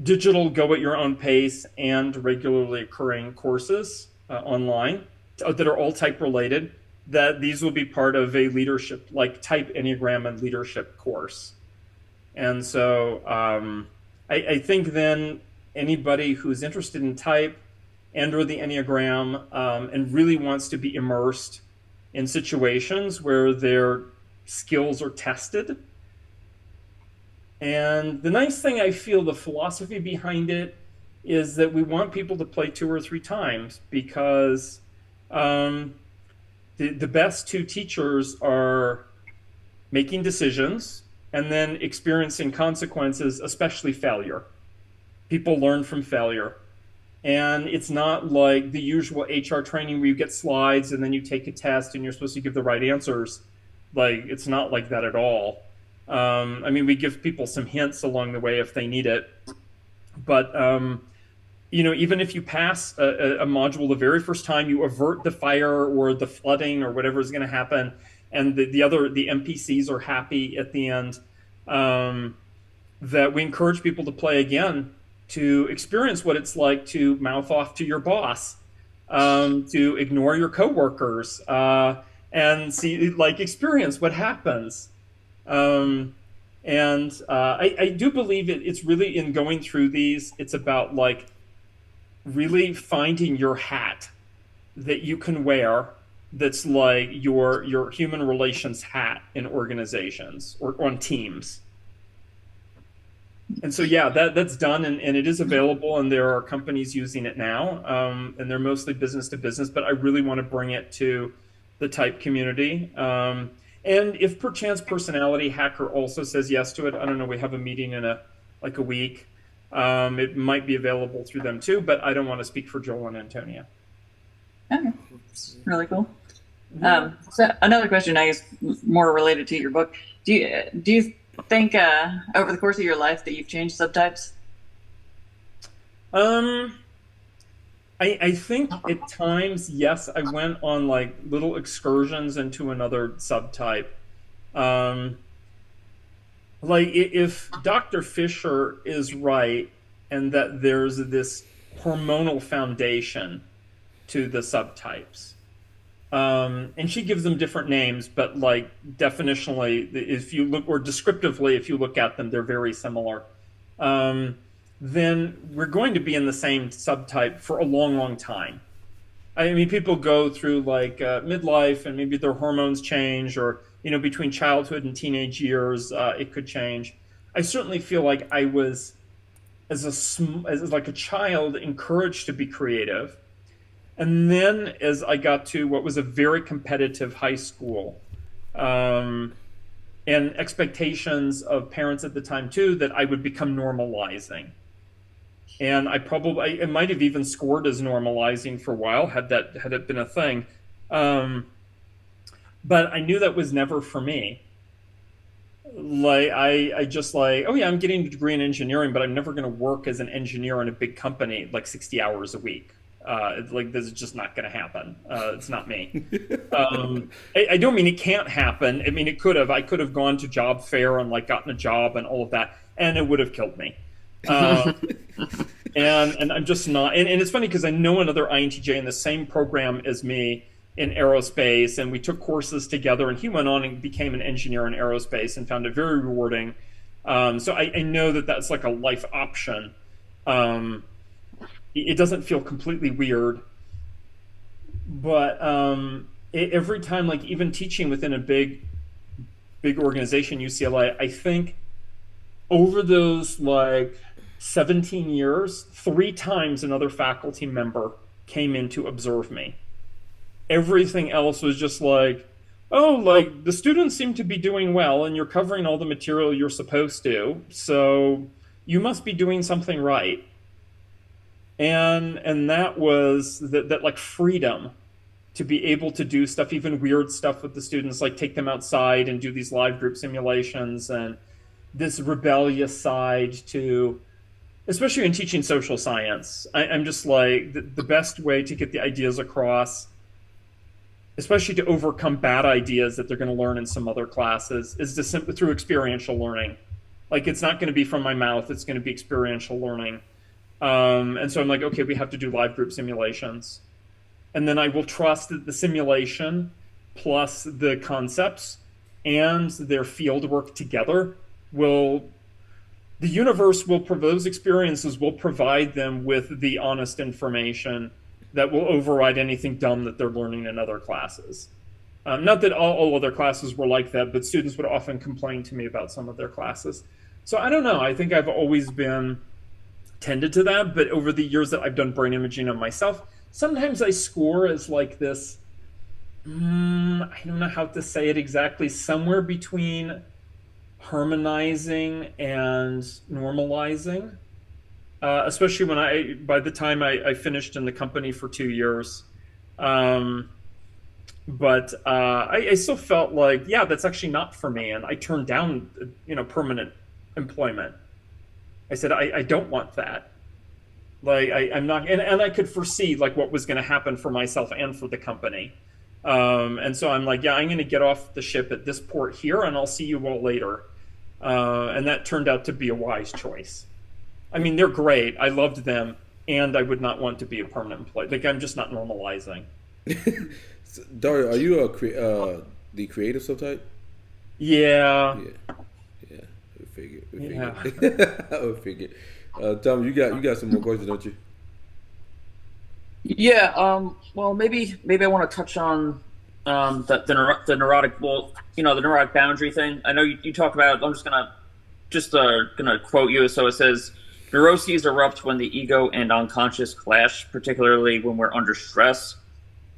digital go at your own pace and regularly occurring courses online that are all type related, that these will be part of a leadership, like type Enneagram and leadership course. And so I think then anybody who's interested in type and or the Enneagram, and really wants to be immersed in situations where their skills are tested. And the nice thing, I feel, the philosophy behind it is that we want people to play 2 or 3 times, because um, the best two teachers are making decisions and then experiencing consequences, especially failure. People learn from failure. And it's not like the usual HR training where you get slides and then you take a test and you're supposed to give the right answers. Like, it's not like that at all. I mean, we give people some hints along the way if they need it. But, even if you pass a module the very first time, you avert the fire or the flooding or whatever is going to happen, and the NPCs are happy at the end, that we encourage people to play again, to experience what it's like to mouth off to your boss, to ignore your coworkers, and see, like, experience what happens. I do believe it's really, in going through these, it's about, like, really finding your hat that you can wear, that's like your human relations hat in organizations or on teams. And so, yeah, that's done, and it is available, and there are companies using it now, and they're mostly business to business. But I really want to bring it to the type community. And if perchance Personality Hacker also says yes to it, I don't know. We have a meeting in a week. It might be available through them too, but I don't want to speak for Joel and Antonia. Okay, really cool. So another question, I guess, more related to your book. Do you think over the course of your life that you've changed subtypes? I think at times, yes, I went on, like, little excursions into another subtype. Like, if Dr. Fisher is right, and that there's this hormonal foundation to the subtypes. And she gives them different names, but, like, definitionally, if you look, or descriptively, if you look at them, they're very similar. Then we're going to be in the same subtype for a long, long time. I mean, people go through, like, midlife, and maybe their hormones change, or, between childhood and teenage years, it could change. I certainly feel like I was, as like a child, encouraged to be creative. And then as I got to what was a very competitive high school, and expectations of parents at the time too, that I would become normalizing. And I might have even scored as normalizing for a while, had it been a thing. But I knew that was never for me. Like, I just, like, oh yeah, I'm getting a degree in engineering, but I'm never going to work as an engineer in a big company, like, 60 hours a week. Like, this is just not going to happen. It's not me. I don't mean it can't happen. I mean, it could have. I could have gone to job fair and, like, gotten a job and all of that, and it would have killed me. And I'm just not. And it's funny, because I know another INTJ in the same program as me in aerospace, and we took courses together, and he went on and became an engineer in aerospace and found it very rewarding. So I know that that's, like, a life option. It doesn't feel completely weird, but every time, like, even teaching within a big organization, UCLA, I think over those, like, 17 years, 3 times another faculty member came in to observe me. Everything else was just like, oh, like, the students seem to be doing well, and you're covering all the material you're supposed to, so you must be doing something right. And that was that, like, freedom to be able to do stuff, even weird stuff with the students, like take them outside and do these live group simulations, and this rebellious side to, especially in teaching social science. I'm just like, the best way to get the ideas across, especially to overcome bad ideas that they're going to learn in some other classes, is to simply through experiential learning. Like, it's not going to be from my mouth, it's going to be experiential learning. And so I'm like, okay, we have to do live group simulations. And then I will trust that the simulation plus the concepts and their field work together will the universe will, those experiences will provide them with the honest information that will override anything dumb that they're learning in other classes. Not that all other classes were like that, but students would often complain to me about some of their classes. So I don't know. I think I've always been tended to that, but over the years that I've done brain imaging on myself, sometimes I score as like this, I don't know how to say it exactly, somewhere between harmonizing and normalizing. Especially by the time I finished in the company for 2 years. But I still felt like, yeah, that's actually not for me. And I turned down, permanent employment. I said, I don't want that. Like, I'm not, and I could foresee like what was going to happen for myself and for the company. And so I'm like, yeah, I'm going to get off the ship at this port here and I'll see you all later. And that turned out to be a wise choice. I mean, they're great. I loved them, and I would not want to be a permanent employee. Like, I'm just not normalizing. So, Dario, are you the creative subtype? Yeah. Yeah. We figured. Yeah. We figured. Tom, you got some more questions, don't you? Yeah. Well, maybe I want to touch on the neurotic. Well, the neurotic boundary thing. I know you talk about. I'm just gonna quote you. So it says, neuroses erupt when the ego and unconscious clash, particularly when we're under stress.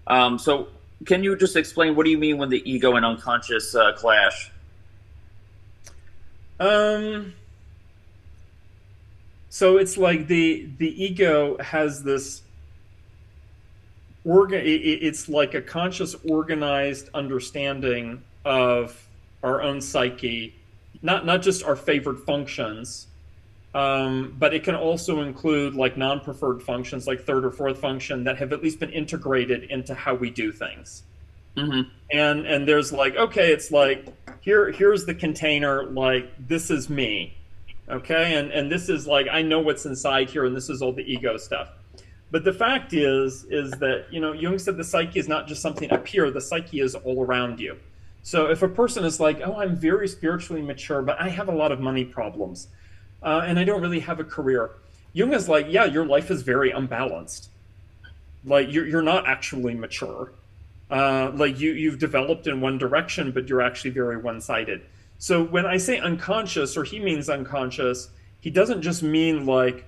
So can you just explain what do you mean when the ego and unconscious clash? So it's like the ego has this it's like a conscious, organized understanding of our own psyche, not just our favored functions. But it can also include like non-preferred functions, like third or fourth function, that have at least been integrated into how we do things. Mm-hmm. And there's like, okay, it's like here's the container, like this is me, okay, and this is like I know what's inside here, and this is all the ego stuff. But the fact is that Jung said the psyche is not just something up here; the psyche is all around you. So if a person is like, oh, I'm very spiritually mature, but I have a lot of money problems. And I don't really have a career. Jung is like, yeah, your life is very unbalanced. Like you're not actually mature. Like you've developed in one direction, but you're actually very one-sided. So when I say unconscious, or he means unconscious, he doesn't just mean like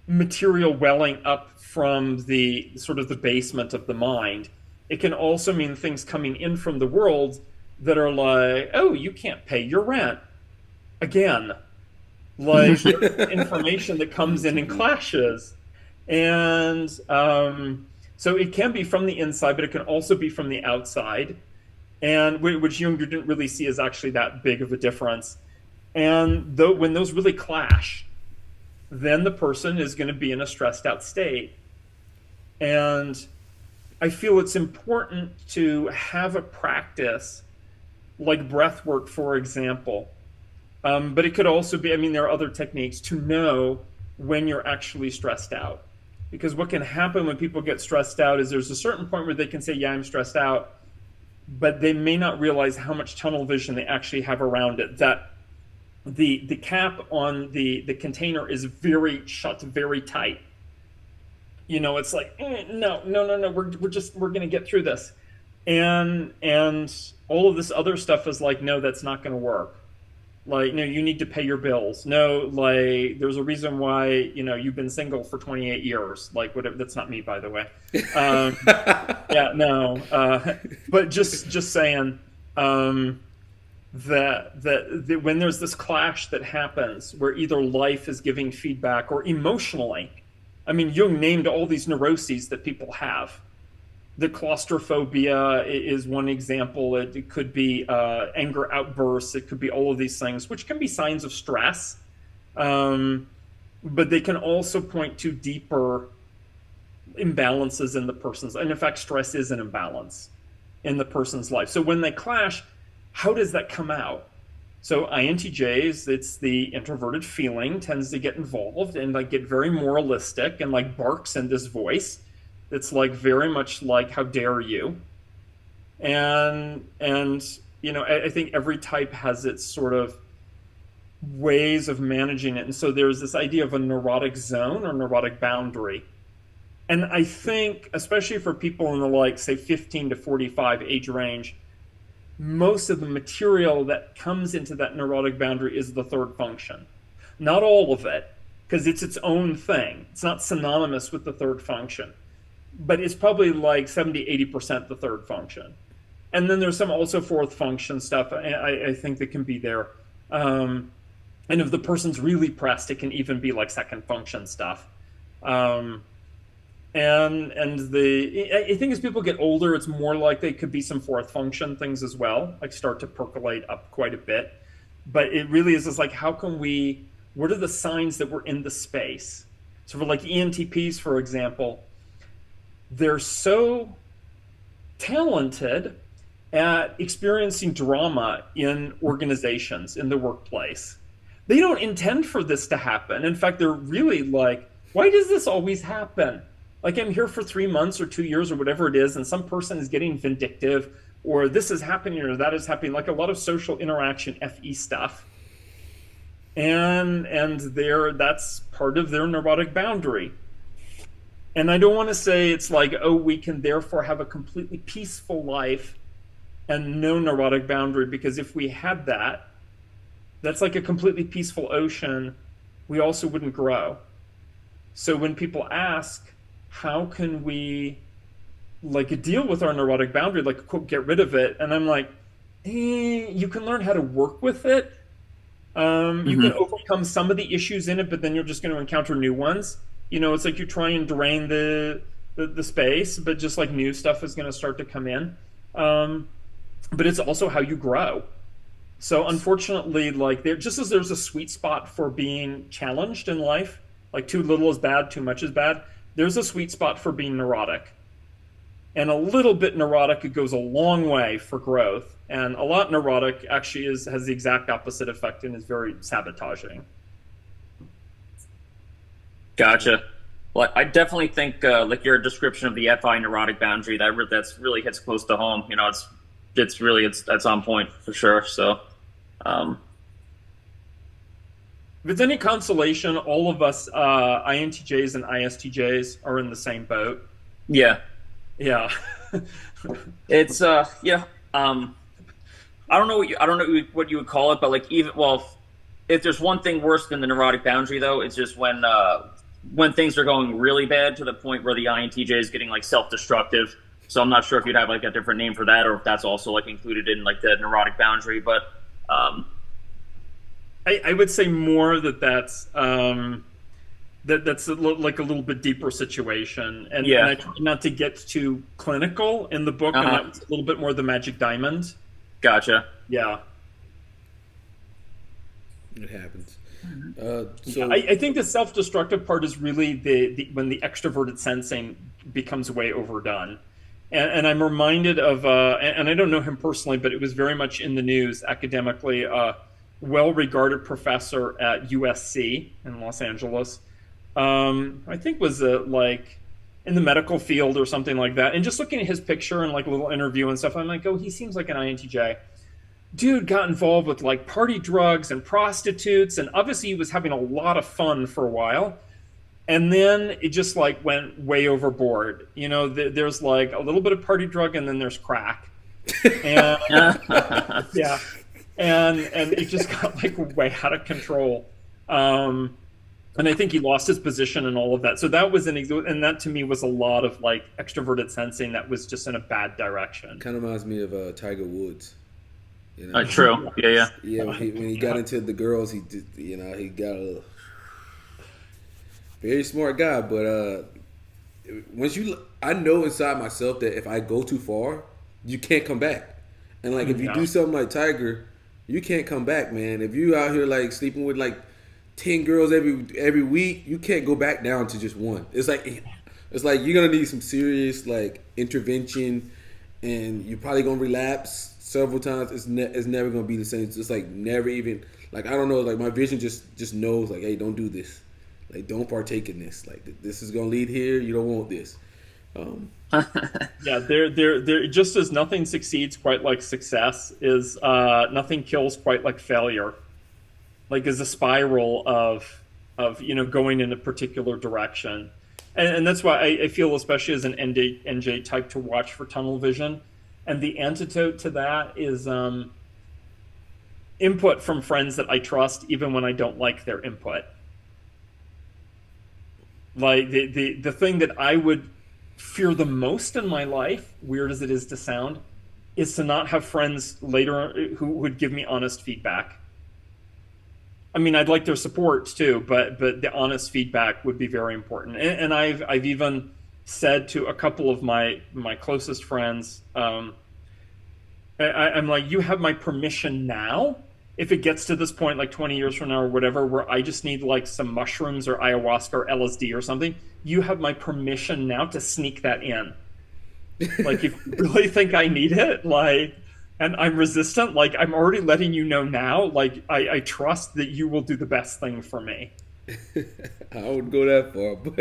material welling up from the sort of the basement of the mind. It can also mean things coming in from the world that are like, oh, you can't pay your rent again. Like information that comes in and clashes. And so it can be from the inside, but it can also be from the outside, and which Jung didn't really see as actually that big of a difference. And when those really clash, then the person is going to be in a stressed out state. And I feel it's important to have a practice like breath work, for example. But it could also be, there are other techniques to know when you're actually stressed out. Because what can happen when people get stressed out is there's a certain point where they can say, yeah, I'm stressed out, but they may not realize how much tunnel vision they actually have around it. That the cap on the container is very shut, very tight. It's like, no, we're going to get through this. And all of this other stuff is like, no, that's not going to work. Like, no, you need to pay your bills. No, like, there's a reason why, you've been single for 28 years. Like, whatever. That's not me, by the way. Yeah, no. But just saying that when there's this clash that happens where either life is giving feedback or emotionally, Jung named all these neuroses that people have. The claustrophobia is one example. It could be anger outbursts. It could be all of these things, which can be signs of stress. But they can also point to deeper imbalances in the person's. And in fact, stress is an imbalance in the person's life. So when they clash, how does that come out? So INTJs, it's the introverted feeling, tends to get involved and like get very moralistic and like barks in this voice. It's like very much like, how dare you? And I think every type has its sort of ways of managing it. And so there's this idea of a neurotic zone or neurotic boundary. And I think, especially for people in the like, say, 15 to 45 age range, most of the material that comes into that neurotic boundary is the third function. Not all of it, because it's its own thing. It's not synonymous with the third function. But it's probably like 70, 80% the third function. And then there's some also fourth function stuff I think that can be there. And if the person's really pressed, it can even be like second function stuff. I think as people get older, it's more like they could be some fourth function things as well, like start to percolate up quite a bit. But it really is just like, what are the signs that we're in the space? So for like ENTPs, for example, they're so talented at experiencing drama in organizations, in the workplace. They don't intend for this to happen. In fact, they're really like, why does this always happen? Like, I'm here for 3 months or 2 years or whatever it is, and some person is getting vindictive, or this is happening or that is happening, like a lot of social interaction FE stuff. And that's part of their neurotic boundary. And I don't want to say it's like, oh, we can therefore have a completely peaceful life and no neurotic boundary, because if we had that, that's like a completely peaceful ocean, we also wouldn't grow. So when people ask, how can we like deal with our neurotic boundary, like quote, get rid of it? And I'm like, you can learn how to work with it. You can overcome some of the issues in it, but then you're just going to encounter new ones. It's like you try and drain the space, but just like new stuff is going to start to come in. But it's also how you grow. So unfortunately, like just as there's a sweet spot for being challenged in life, like too little is bad, too much is bad, there's a sweet spot for being neurotic. And a little bit neurotic, it goes a long way for growth. And a lot neurotic actually has the exact opposite effect and is very sabotaging. Gotcha. Well, I definitely think like your description of the FI neurotic boundary, that's really hits close to home. That's on point for sure. So, if it's any consolation, all of us INTJs and ISTJs are in the same boat. Yeah. Yeah. It's I don't know what you would call it, but like if there's one thing worse than the neurotic boundary though, it's just when things are going really bad to the point where the INTJ is getting like self-destructive. So I'm not sure if you'd have like a different name for that, or if that's also like included in like the neurotic boundary. But I would say more that's like a little bit deeper situation, and I try not to get too clinical in the book, and that's a little bit more the magic diamond. Gotcha. Yeah, it happens. I think the self-destructive part is really the when the extroverted sensing becomes way overdone. And I'm reminded of, and I don't know him personally, but it was very much in the news academically, well-regarded professor at USC in Los Angeles. I think was like in the medical field or something like that. And just looking at his picture and like a little interview and stuff, I'm like, oh, he seems like an INTJ. Dude got involved with like party drugs and prostitutes, and obviously he was having a lot of fun for a while. And then it just like went way overboard. There's like a little bit of party drug, and then there's crack. And yeah. And it just got like way out of control. And I think he lost his position and all of that. So that was and that to me was a lot of like extroverted sensing that was just in a bad direction. Kind of reminds me of Tiger Woods. True. Yeah. Yeah. When he got into the girls, he did. He got a very smart guy, but I know inside myself that if I go too far, you can't come back. And like if you do something like Tiger, you can't come back, man. If you out here like sleeping with like 10 girls every week, you can't go back down to just one. It's like you're gonna need some serious like intervention, and you're probably gonna relapse several times. It's never gonna be the same. It's like never even like I don't know. Like my vision just knows like, hey, don't do this. Like don't partake in this. Like this is gonna lead here. You don't want this. Yeah, there. Just as nothing succeeds quite like success, is nothing kills quite like failure. like as a spiral of going in a particular direction. And that's why I feel, especially as an NJ type, to watch for tunnel vision. And the antidote to that is input from friends that I trust, even when I don't like their input. Like the thing that I would fear the most in my life, weird as it is to sound, is to not have friends later who would give me honest feedback. I mean, I'd like their support too, but the honest feedback would be very important. And I've even said to a couple of my closest friends, I'm like, you have my permission now. If it gets to this point, like 20 years from now or whatever, where I just need like some mushrooms or ayahuasca or LSD or something, you have my permission now to sneak that in. Like, if you really think I need it, like, and I'm resistant, like, I'm already letting you know now, like, I trust that you will do the best thing for me. I wouldn't go that far, but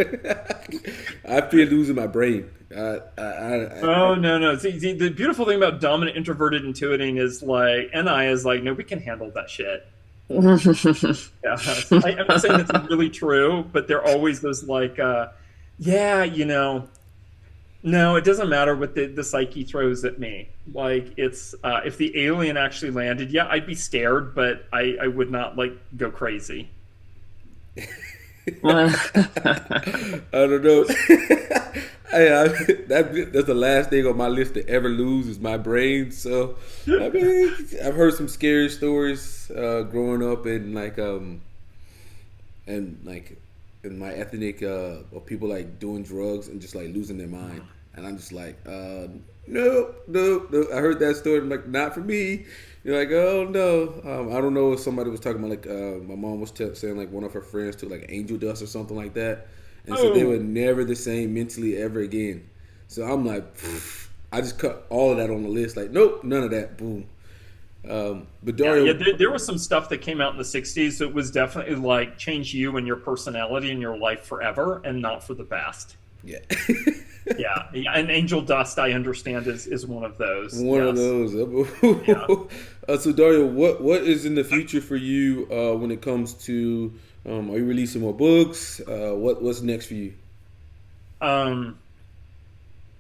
I fear losing my brain. Oh, no. See, the beautiful thing about dominant introverted intuiting is like, NI is like, no, we can handle that shit. Yeah, I'm not saying that's really true, but there are always those like, yeah, no, it doesn't matter what the psyche throws at me. Like, it's if the alien actually landed, yeah, I'd be scared, but I would not like go crazy. I don't know. That's the last thing on my list to ever lose is my brain. So I mean, I've heard some scary stories growing up and like in my ethnic of people like doing drugs and just like losing their mind, and I'm just like, no. I heard that story. I'm like, not for me. You're like, oh no. I don't know if somebody was talking about like my mom was saying like one of her friends took like angel dust or something like that, and so they were never the same mentally ever again. So I'm like, pfft. I just cut all of that on the list. Like, nope, none of that. Boom. But Dario, there was some stuff that came out in the '60s that was definitely like change you and your personality and your life forever, and not for the best. yeah. Yeah, and angel dust, I understand, is one of those. One of those. Yeah. So Dario, what is in the future for you when it comes to are you releasing more books? What's next for you? I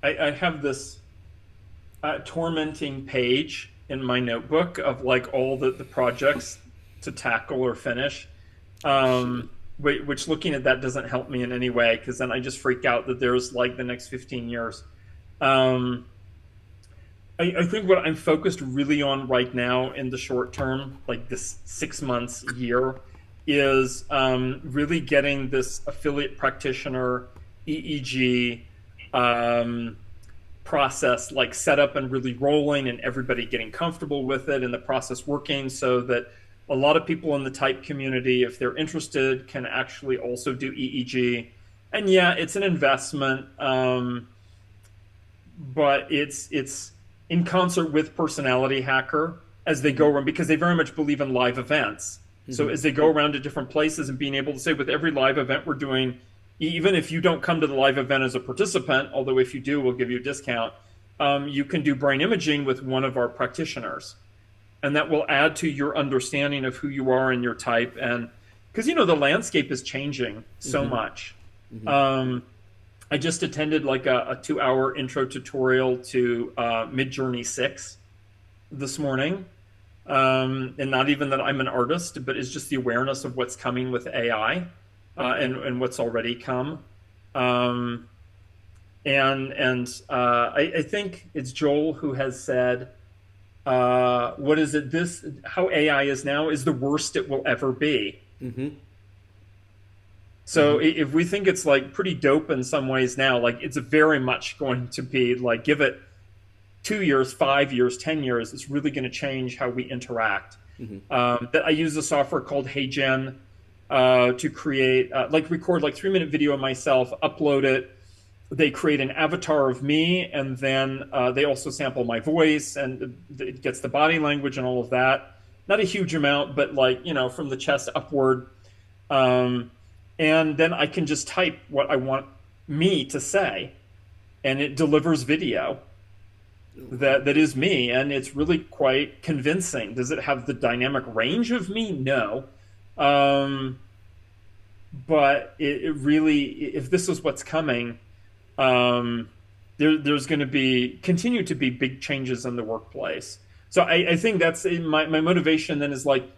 have this tormenting page in my notebook of like all the projects to tackle or finish. Which looking at that doesn't help me in any way, because then I just freak out that there's like the next 15 years. I think what I'm focused really on right now in the short term, like this 6 months, year, is really getting this affiliate practitioner EEG process like set up and really rolling, and everybody getting comfortable with it and the process working, so that a lot of people in the type community, if they're interested, can actually also do EEG. And yeah, it's an investment, but it's in concert with Personality Hacker as they go around, because they very much believe in live events. Mm-hmm. So as they go around to different places and being able to say, with every live event we're doing, even if you don't come to the live event as a participant, although if you do, we'll give you a discount, you can do brain imaging with one of our practitioners. And that will add to your understanding of who you are and your type. And because, the landscape is changing so much. Mm-hmm. I just attended like a 2-hour intro tutorial to Midjourney 6 this morning. And not even that I'm an artist, but it's just the awareness of what's coming with AI and what's already come. I think it's Joel who has said, what is it? How AI is now is the worst it will ever be. Mm-hmm. So if we think it's like pretty dope in some ways now, like it's very much going to be like, give it 2 years, 5 years, 10 years, it's really going to change how we interact. Mm-hmm. That I use a software called HeyGen to create, record like 3-minute video of myself, upload it. They create an avatar of me, and then they also sample my voice, and it gets the body language and all of that. Not a huge amount, but like, from the chest upward. And then I can just type what I want me to say, and it delivers video that is me, and it's really quite convincing. Does it have the dynamic range of me? No. Um, but it really, if this is what's coming, um, there's going to be continue to be big changes in the workplace. So I think that's my motivation then is like,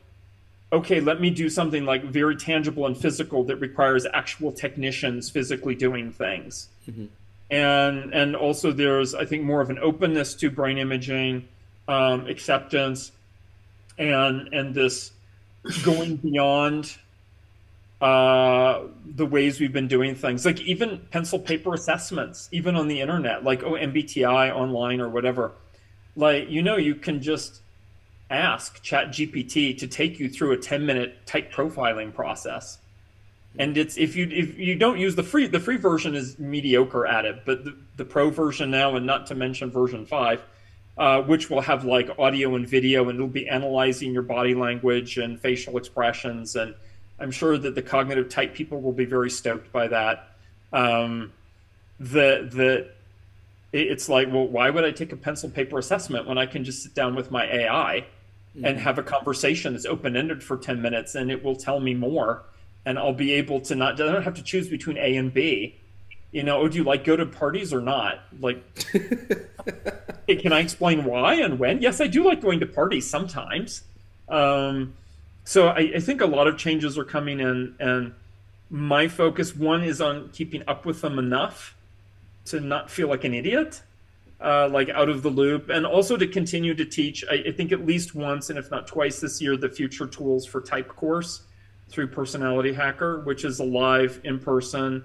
okay, let me do something like very tangible and physical that requires actual technicians physically doing things. Mm-hmm. And also there's, I think, more of an openness to brain imaging, acceptance, and this going beyond the ways we've been doing things, like even pencil paper assessments, even on the internet, like MBTI online or whatever. Like, you can just ask ChatGPT to take you through a 10-minute type profiling process. And it's if you don't use the free version is mediocre at it, but the pro version now, and not to mention version 5, which will have like audio and video, and it'll be analyzing your body language and facial expressions, and I'm sure that the cognitive type people will be very stoked by that. It's like, well, why would I take a pencil paper assessment when I can just sit down with my AI and have a conversation that's open ended for 10 minutes, and it will tell me more, and I'll be able to I don't have to choose between A and B. Oh, do you like go to parties or not? Like, hey, can I explain why and when? Yes, I do like going to parties sometimes. So I think a lot of changes are coming in, and my focus, one, is on keeping up with them enough to not feel like an idiot, like out of the loop, and also to continue to teach, I think at least once, and if not twice this year, the Future Tools for Type course through Personality Hacker, which is a live, in-person.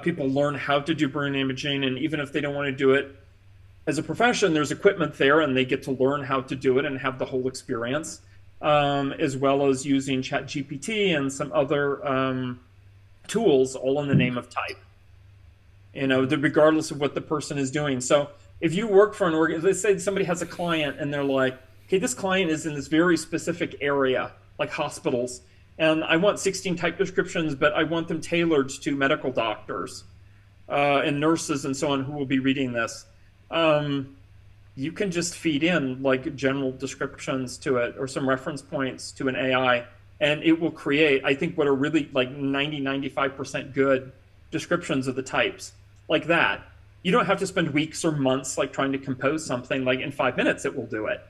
People learn how to do brain imaging, and even if they don't want to do it as a profession, there's equipment there, and they get to learn how to do it and have the whole experience, as well as using ChatGPT and some other tools, all in the name of type. Regardless of what the person is doing. So if you work for an organ, let's say somebody has a client and they're like, okay, this client is in this very specific area, like hospitals, and I want 16 type descriptions, but I want them tailored to medical doctors and nurses and so on who will be reading this. You can just feed in like general descriptions to it or some reference points to an AI, and it will create, I think, what are really like 95% good descriptions of the types. Like that. You don't have to spend weeks or months like trying to compose something. Like in 5 minutes it will do it.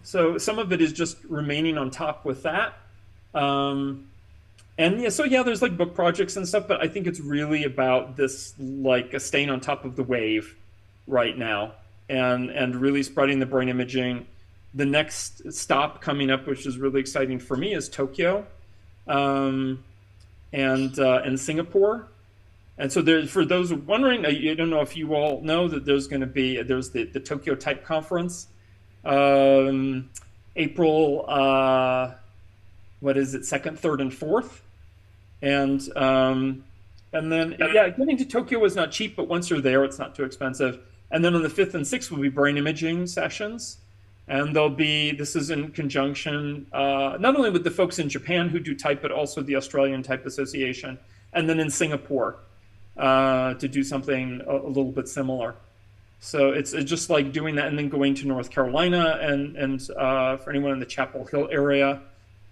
So some of it is just remaining on top with that. And there's like book projects and stuff, but I think it's really about this, like staying on top of the wave right now, and really spreading the brain imaging. The next stop coming up, which is really exciting for me, is Tokyo, and Singapore. And so for those wondering, I don't know if you all know that there's the Tokyo Type Conference, April, what is it, 2nd, 3rd, and 4th. And then, getting to Tokyo is not cheap, but once you're there, it's not too expensive. And then on the 5th and 6th will be brain imaging sessions. And this is in conjunction, not only with the folks in Japan who do type, but also the Australian Type Association. And then in Singapore, to do something a little bit similar. So it's just like doing that, and then going to North Carolina, and for anyone in the Chapel Hill area,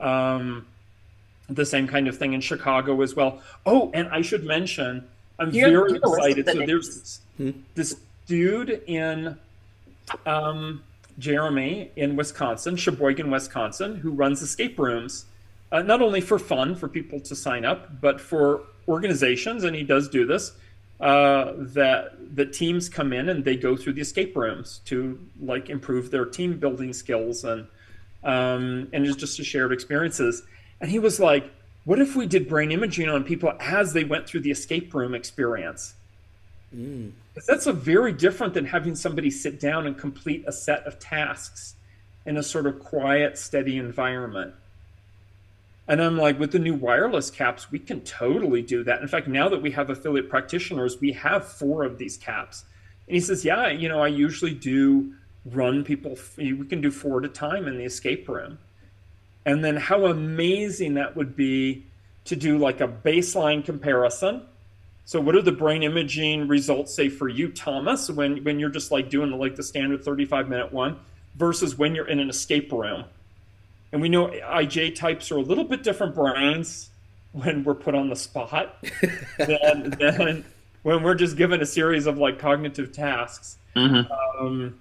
the same kind of thing in Chicago as well. Oh, and I should mention, I'm very excited. So there's this dude in Jeremy in Wisconsin, Sheboygan, Wisconsin, who runs escape rooms, not only for fun for people to sign up, but for organizations, and he does do this, that the teams come in and they go through the escape rooms to like improve their team building skills, and it's just a shared experiences. And he was like, what if we did brain imaging on people as they went through the escape room experience? Because that's a very different than having somebody sit down and complete a set of tasks in a sort of quiet, steady environment. And I'm like, with the new wireless caps, we can totally do that. In fact, now that we have affiliate practitioners, we have 4 of these caps. And he says, yeah, I usually do run people, we can do 4 at a time in the escape room. And then how amazing that would be to do like a baseline comparison. So what are the brain imaging results, say for you, Thomas, when you're just like doing like the standard 35-minute one versus when you're in an escape room? And we know IJ types are a little bit different brains when we're put on the spot than when we're just given a series of like cognitive tasks. Hmm. Um,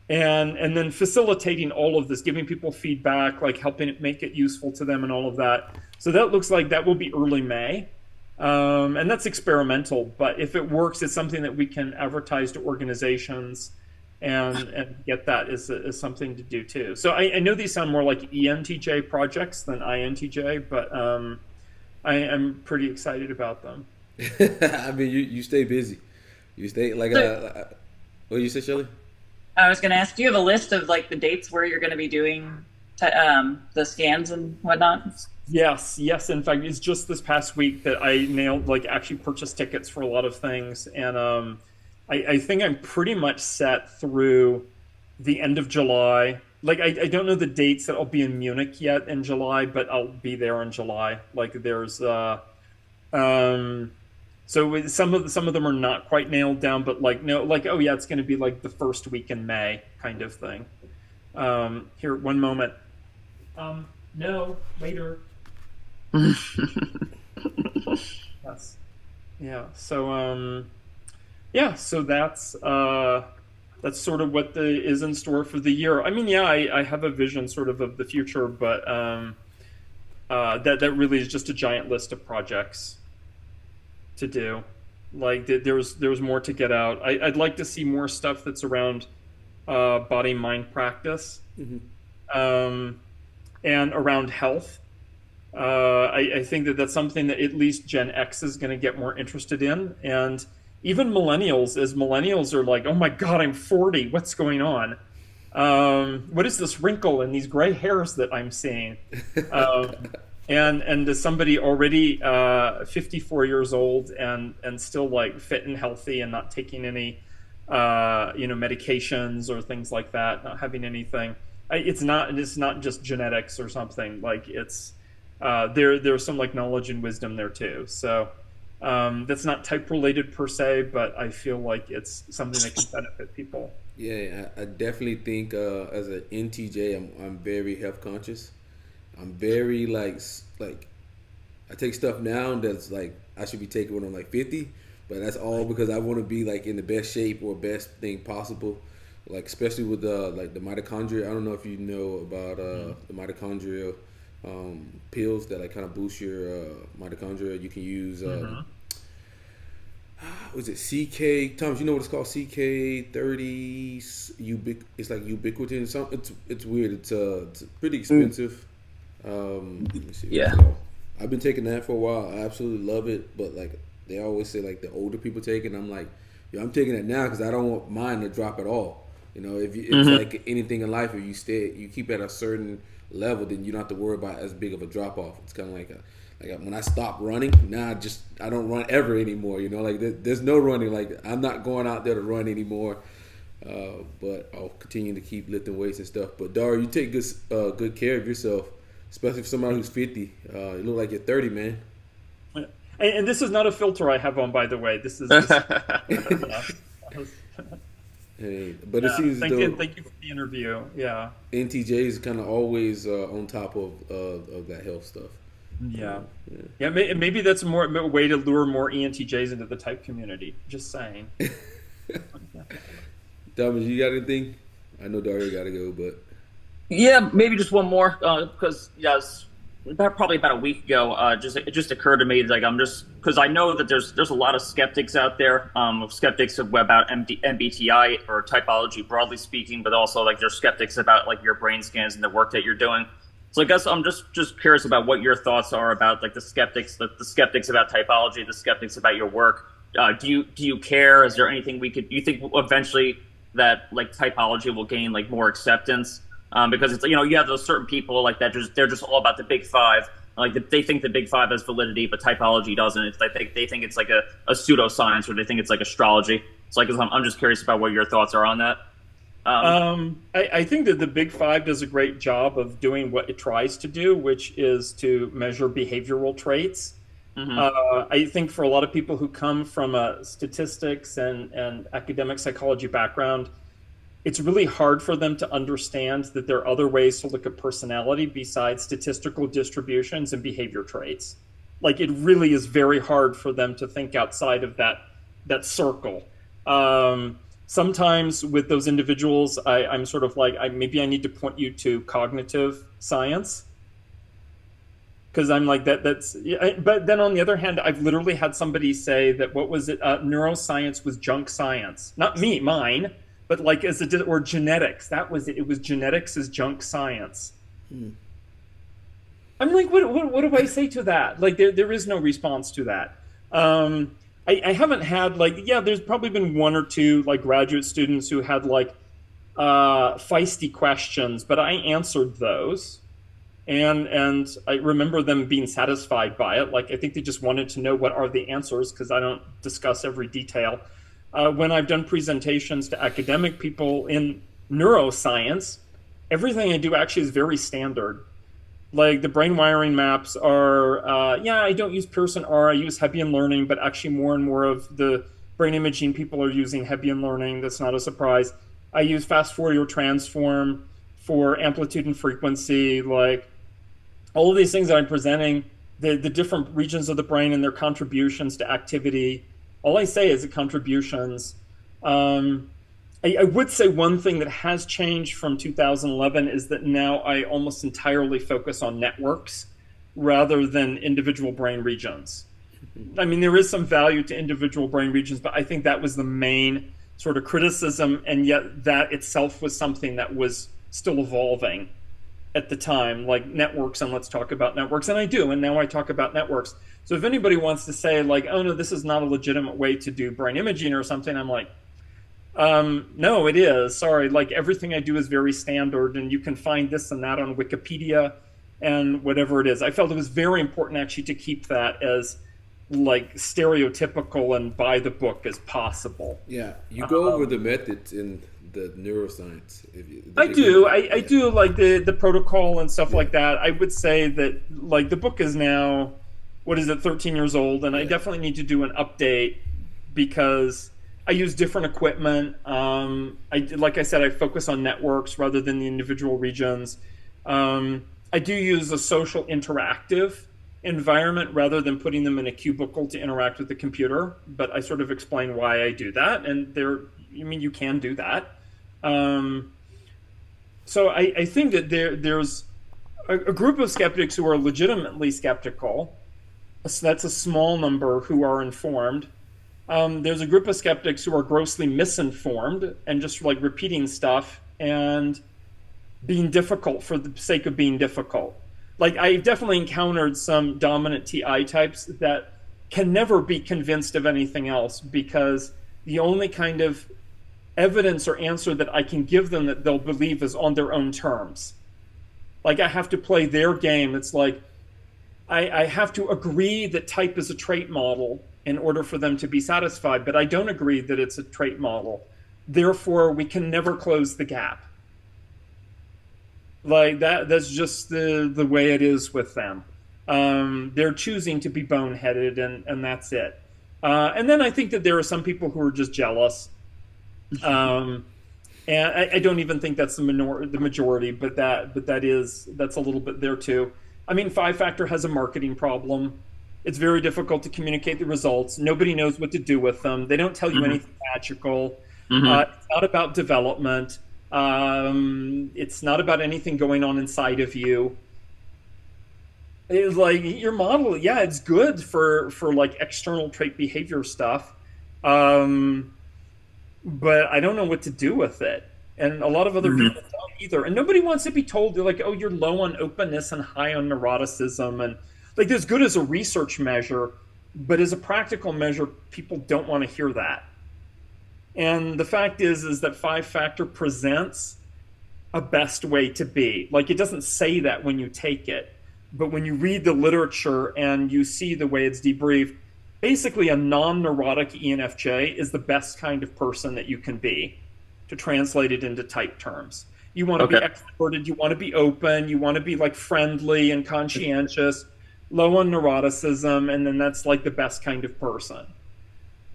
and then facilitating all of this, giving people feedback, like helping it make it useful to them and all of that. So that looks like that will be early May. And that's experimental, but if it works, it's something that we can advertise to organizations and get that is something to do too. So I know these sound more like ENTJ projects than INTJ, but I am pretty excited about them. I mean, you stay busy. You stay like what you say, Shelley? I was going to ask, do you have a list of like the dates where you're going to be doing the scans and whatnot? Yes, yes. In fact, it's just this past week that I nailed, like, actually purchased tickets for a lot of things, and I think I'm pretty much set through the end of July. Like, I don't know the dates that I'll be in Munich yet in July, but I'll be there in July. Like, there's um, some of them are not quite nailed down, but like no, like oh yeah, it's going to be like the first week in May kind of thing. Here, one moment. No, later. Yes. Yeah. So yeah. So that's sort of what is in store for the year. I mean, yeah, I have a vision sort of the future, but that really is just a giant list of projects to do. Like there's more to get out. I'd like to see more stuff that's around body mind practice, and around health. I think that that's something that at least Gen X is going to get more interested in, and even millennials, as millennials are like, oh my god, I'm 40. What's going on? What is this wrinkle and these gray hairs that I'm seeing? And as somebody already 54 years old and still like fit and healthy and not taking any medications or things like that, not having anything, it's not just genetics or something. Like it's there's some like knowledge and wisdom there too. So that's not type related per se, but I feel like it's something that can benefit people. Yeah, I definitely think as an NTJ, I'm very health conscious. I'm very like I take stuff now that's like I should be taking when I'm like 50, but that's all because I want to be like in the best shape or best thing possible. Like especially with like the mitochondria. I don't know if you know about the mitochondria pills that like kind of boost your mitochondria. You can use was it CK? Thomas, you know what it's called? CK30. It's like ubiquitin. Something. It's weird. It's pretty expensive. Let me see. Yeah. I've been taking that for a while. I absolutely love it. But like they always say, like the older people take it. I'm like, yo, I'm taking it now because I don't want mine to drop at all. You know, if it's like anything in life, if you keep at a certain level, then you don't have to worry about as big of a drop off. It's kind of like when I stop running, now I don't run ever anymore. You know, like there's no running. Like I'm not going out there to run anymore. But I'll continue to keep lifting weights and stuff. But Dario, you take good care of yourself, especially for somebody who's 50. You look like you're 30, man. And this is not a filter I have on, by the way. This is. Hey, but it seems thank you for the interview. Yeah. NTJ is kind of always on top of that health stuff. Yeah. Maybe that's a way to lure more ENTJs into the type community. Just saying. Thomas, you got anything? I know Dario got to go, but Yeah, maybe just one more because probably about a week ago, it just occurred to me like I'm just because I know that there's a lot of skeptics out there, skeptics about MBTI or typology broadly speaking, but also like there's skeptics about like your brain scans and the work that you're doing. So I guess I'm just curious about what your thoughts are about like the skeptics about typology, the skeptics about your work. Do you care? Is there anything you think eventually that like typology will gain like more acceptance? Because it's you have those certain people like that they're just all about the big five, like they think the big five has validity, but typology doesn't. It's like they think it's like a pseudoscience, or they think it's like astrology. So like I'm just curious about what your thoughts are on that. I think that the big five does a great job of doing what it tries to do, which is to measure behavioral traits. I think for a lot of people who come from a statistics and academic psychology background, it's really hard for them to understand that there are other ways to look at personality besides statistical distributions and behavior traits. Like it really is very hard for them to think outside of that circle. Sometimes with those individuals, I'm sort of like, maybe I need to point you to cognitive science, because I'm like that's yeah, but then on the other hand, I've literally had somebody say that what was it, neuroscience was junk science, not me, mine, but like as a, or genetics, that was it, it was genetics is junk science. I'm like, what do I say to that? Like, there is no response to that. I haven't had like, yeah, there's probably been one or two like graduate students who had like feisty questions, but I answered those, and I remember them being satisfied by it. Like, I think they just wanted to know what are the answers, because I don't discuss every detail. When I've done presentations to academic people in neuroscience, everything I do actually is very standard. Like the brain wiring maps are, yeah, I don't use Pearson R, I use Hebbian learning, but actually more and more of the brain imaging people are using Hebbian learning. That's not a surprise. I use fast Fourier transform for amplitude and frequency. Like all of these things that I'm presenting, the different regions of the brain and their contributions to activity. All I say is the contributions. I would say one thing that has changed from 2011 is that now I almost entirely focus on networks rather than individual brain regions. I mean, there is some value to individual brain regions, but I think that was the main sort of criticism, and yet that itself was something that was still evolving at the time, like networks, and let's talk about networks, and I do, and now I talk about networks. So if anybody wants to say like, oh no, this is not a legitimate way to do brain imaging or something, I'm like, no, it is. Sorry, like everything I do is very standard, and you can find this and that on Wikipedia and whatever it is. I felt it was very important actually to keep that as like stereotypical and by the book as possible. Yeah, you go over the methods in the neuroscience. I do like the protocol and stuff like that. I would say that like the book is now, what is it, 13 years old, and I definitely need to do an update because I use different equipment. Like I said, I focus on networks rather than the individual regions. I do use a social interactive environment rather than putting them in a cubicle to interact with the computer, but I sort of explain why I do that, and you can do that. So I think that there's a group of skeptics who are legitimately skeptical. So that's a small number who are informed. There's a group of skeptics who are grossly misinformed and just like repeating stuff and being difficult for the sake of being difficult. Like I definitely encountered some dominant TI types that can never be convinced of anything else because the only kind of evidence or answer that I can give them that they'll believe is on their own terms. Like I have to play their game. It's like I have to agree that type is a trait model in order for them to be satisfied, but I don't agree that it's a trait model. Therefore, we can never close the gap. Like that's just the way it is with them. They're choosing to be boneheaded, and that's it. And then I think that there are some people who are just jealous. And I don't even think that's the majority, but that's a little bit there too. I mean, Five Factor has a marketing problem. It's very difficult to communicate the results. Nobody knows what to do with them. They don't tell you anything magical. It's not about development. It's not about anything going on inside of you. It's like your model, yeah, it's good for like external trait behavior stuff. But I don't know what to do with it. And a lot of other people don't either. And nobody wants to be told, they're like, oh, you're low on openness and high on neuroticism. And like, that's good as a research measure, but as a practical measure, people don't want to hear that. And the fact is that Five Factor presents a best way to be. Like, it doesn't say that when you take it, but when you read the literature and you see the way it's debriefed, basically a non-neurotic ENFJ is the best kind of person that you can be, to translate it into type terms. You want to be extroverted, you want to be open, you want to be like friendly and conscientious, low on neuroticism, and then that's like the best kind of person.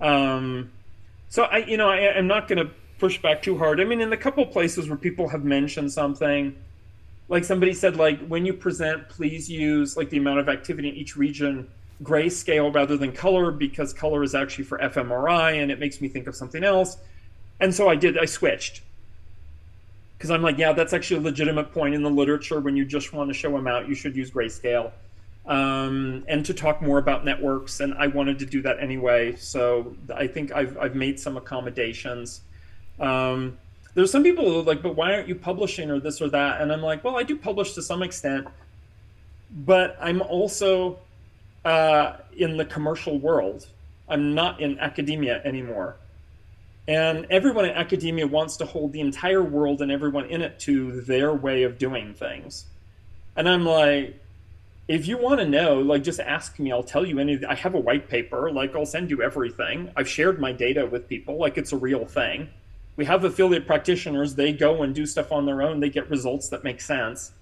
So I'm not going to push back too hard. I mean, in a couple places where people have mentioned something, like somebody said, like when you present, please use like the amount of activity in each region grayscale rather than color because color is actually for fMRI and it makes me think of something else. And so I switched because I'm like, yeah, that's actually a legitimate point in the literature. When you just want to show them out, you should use grayscale. And to talk more about networks, and I wanted to do that anyway. So I think I've made some accommodations. There's some people who are like, but why aren't you publishing or this or that? And I'm like, well, I do publish to some extent, but I'm also in the commercial world. I'm not in academia anymore. And everyone in academia wants to hold the entire world and everyone in it to their way of doing things. And I'm like, if you want to know, like, just ask me. I'll tell you anything. I have a white paper. Like, I'll send you everything. I've shared my data with people. Like, it's a real thing. We have affiliate practitioners. They go and do stuff on their own. They get results that make sense.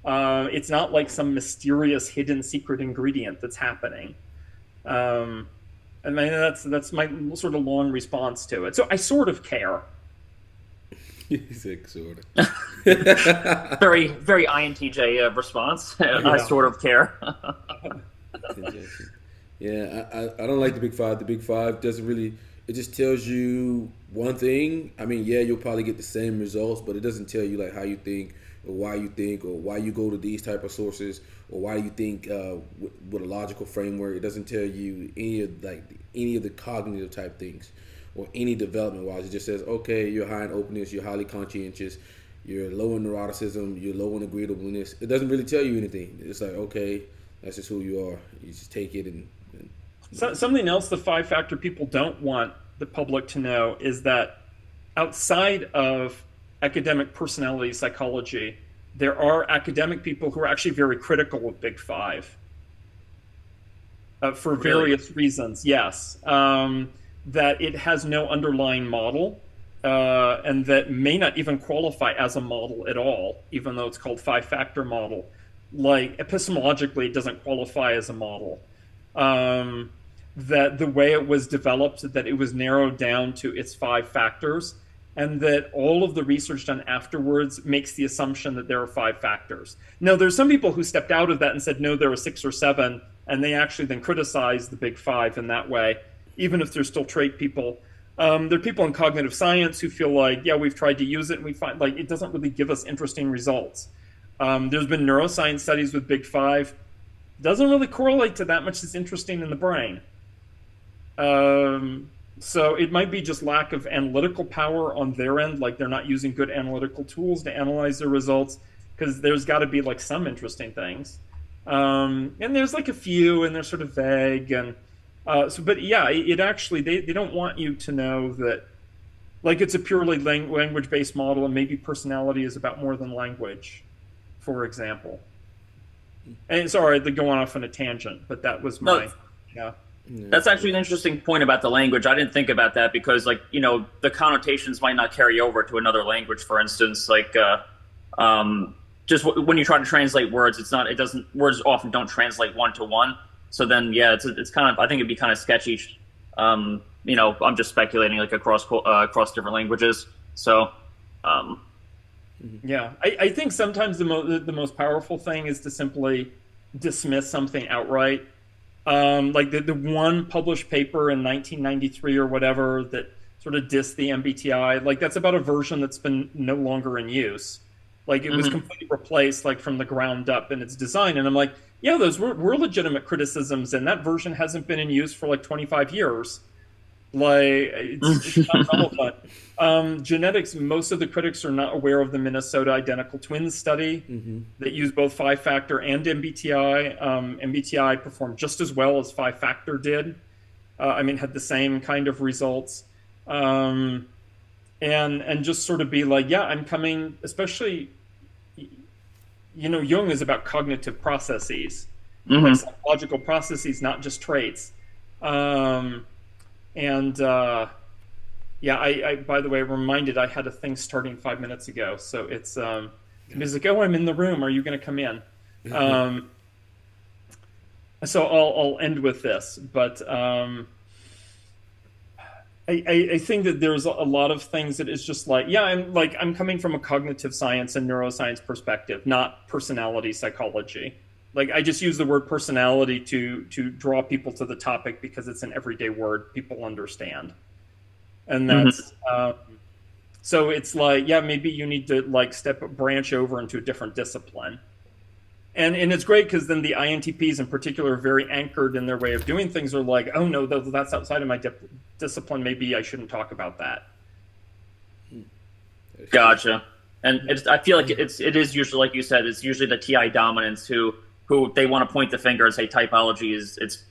It's not like some mysterious hidden secret ingredient that's happening. And that's my sort of long response to it. So I sort of care. He's like, sort of. Very, very INTJ response. Yeah. I sort of care. Yeah, I don't like the Big Five. The Big Five doesn't really. It just tells you one thing. I mean, yeah, you'll probably get the same results, but it doesn't tell you like how you think or why you go to these type of sources or why you think with a logical framework. It doesn't tell you any of the cognitive type things or any development wise. It just says, okay, you're high in openness, you're highly conscientious, you're low in neuroticism, you're low in agreeableness. It doesn't really tell you anything. It's like, okay, that's just who you are. You just take it and Something else the 5-factor people don't want the public to know is that outside of academic personality psychology, there are academic people who are actually very critical of Big Five for various reasons. Yes, that it has no underlying model and that may not even qualify as a model at all, even though it's called 5-factor model. Like epistemologically, it doesn't qualify as a model. That the way it was developed, that it was narrowed down to its 5 factors, and that all of the research done afterwards makes the assumption that there are 5 factors. Now, there's some people who stepped out of that and said, no, there are 6 or 7, and they actually then criticized the Big Five in that way, even if they're still trait people. There are people in cognitive science who feel like, yeah, we've tried to use it, and we find like it doesn't really give us interesting results. There's been neuroscience studies with Big Five. Doesn't really correlate to that much that's interesting in the brain. So it might be just lack of analytical power on their end, like they're not using good analytical tools to analyze their results, because there's got to be like some interesting things. And there's like a few, and they're sort of vague, and but yeah, it actually they don't want you to know that like it's a purely language-based model, and maybe personality is about more than language, for example. And sorry, they're going off on a tangent, but that was my yeah. That's actually an interesting point about the language. I didn't think about that because, like, you know, the connotations might not carry over to another language. For instance, like, just when you try to translate words, words often don't translate one to one. So then, yeah, it's kind of, I think it'd be kind of sketchy. You know, I'm just speculating, like across different languages. So, yeah, I think sometimes the most powerful thing is to simply dismiss something outright. Like the one published paper in 1993 or whatever that sort of dissed the MBTI, like that's about a version that's been no longer in use. Like it was completely replaced like from the ground up in its design. And I'm like, yeah, those were legitimate criticisms, and that version hasn't been in use for like 25 years. Like it's not relevant. Genetics, most of the critics are not aware of the Minnesota identical twins study that used both 5-factor and MBTI. MBTI performed just as well as 5-factor did. I mean, had the same kind of results. And just sort of be like, yeah, I'm coming, especially, you know, Jung is about cognitive processes, like psychological processes, not just traits. Yeah, I by the way, reminded I had a thing starting 5 minutes ago. So it's he's like, oh, I'm in the room. Are you going to come in? So I'll end with this. But I think that there's a lot of things that is just like, yeah, I'm coming from a cognitive science and neuroscience perspective, not personality psychology. Like I just use the word personality to draw people to the topic because it's an everyday word people understand, and that's so it's like, yeah, maybe you need to like branch over into a different discipline. And it's great because then the INTPs in particular are very anchored in their way of doing things. Are like, oh no, that's outside of my discipline. Maybe I shouldn't talk about that. Gotcha. And I feel like it is usually, like you said, it's usually the TI dominants who they want to point the finger and say typology is it's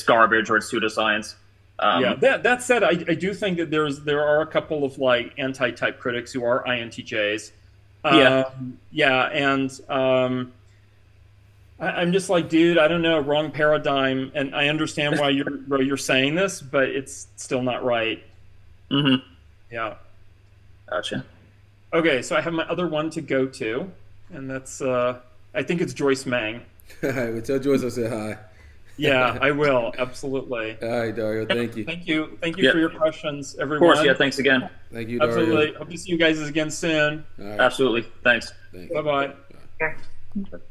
garbage or it's pseudoscience. Yeah. That said, I do think that there are a couple of like anti-type critics who are INTJs. Yeah, and I'm just like, dude, I don't know, wrong paradigm, and I understand why you're saying this, but it's still not right. Yeah. Gotcha. Okay, so I have my other one to go to, and that's I think it's Joyce Mang. All right, well, tell Joyce I said hi. Yeah, I will, absolutely. All right, Dario, thank you. Thank you for your questions, everyone. Of course, yeah, thanks again. Thank you, Dario. Absolutely. Hope to see you guys again soon. Absolutely. Thanks. Thanks. Bye-bye. Okay.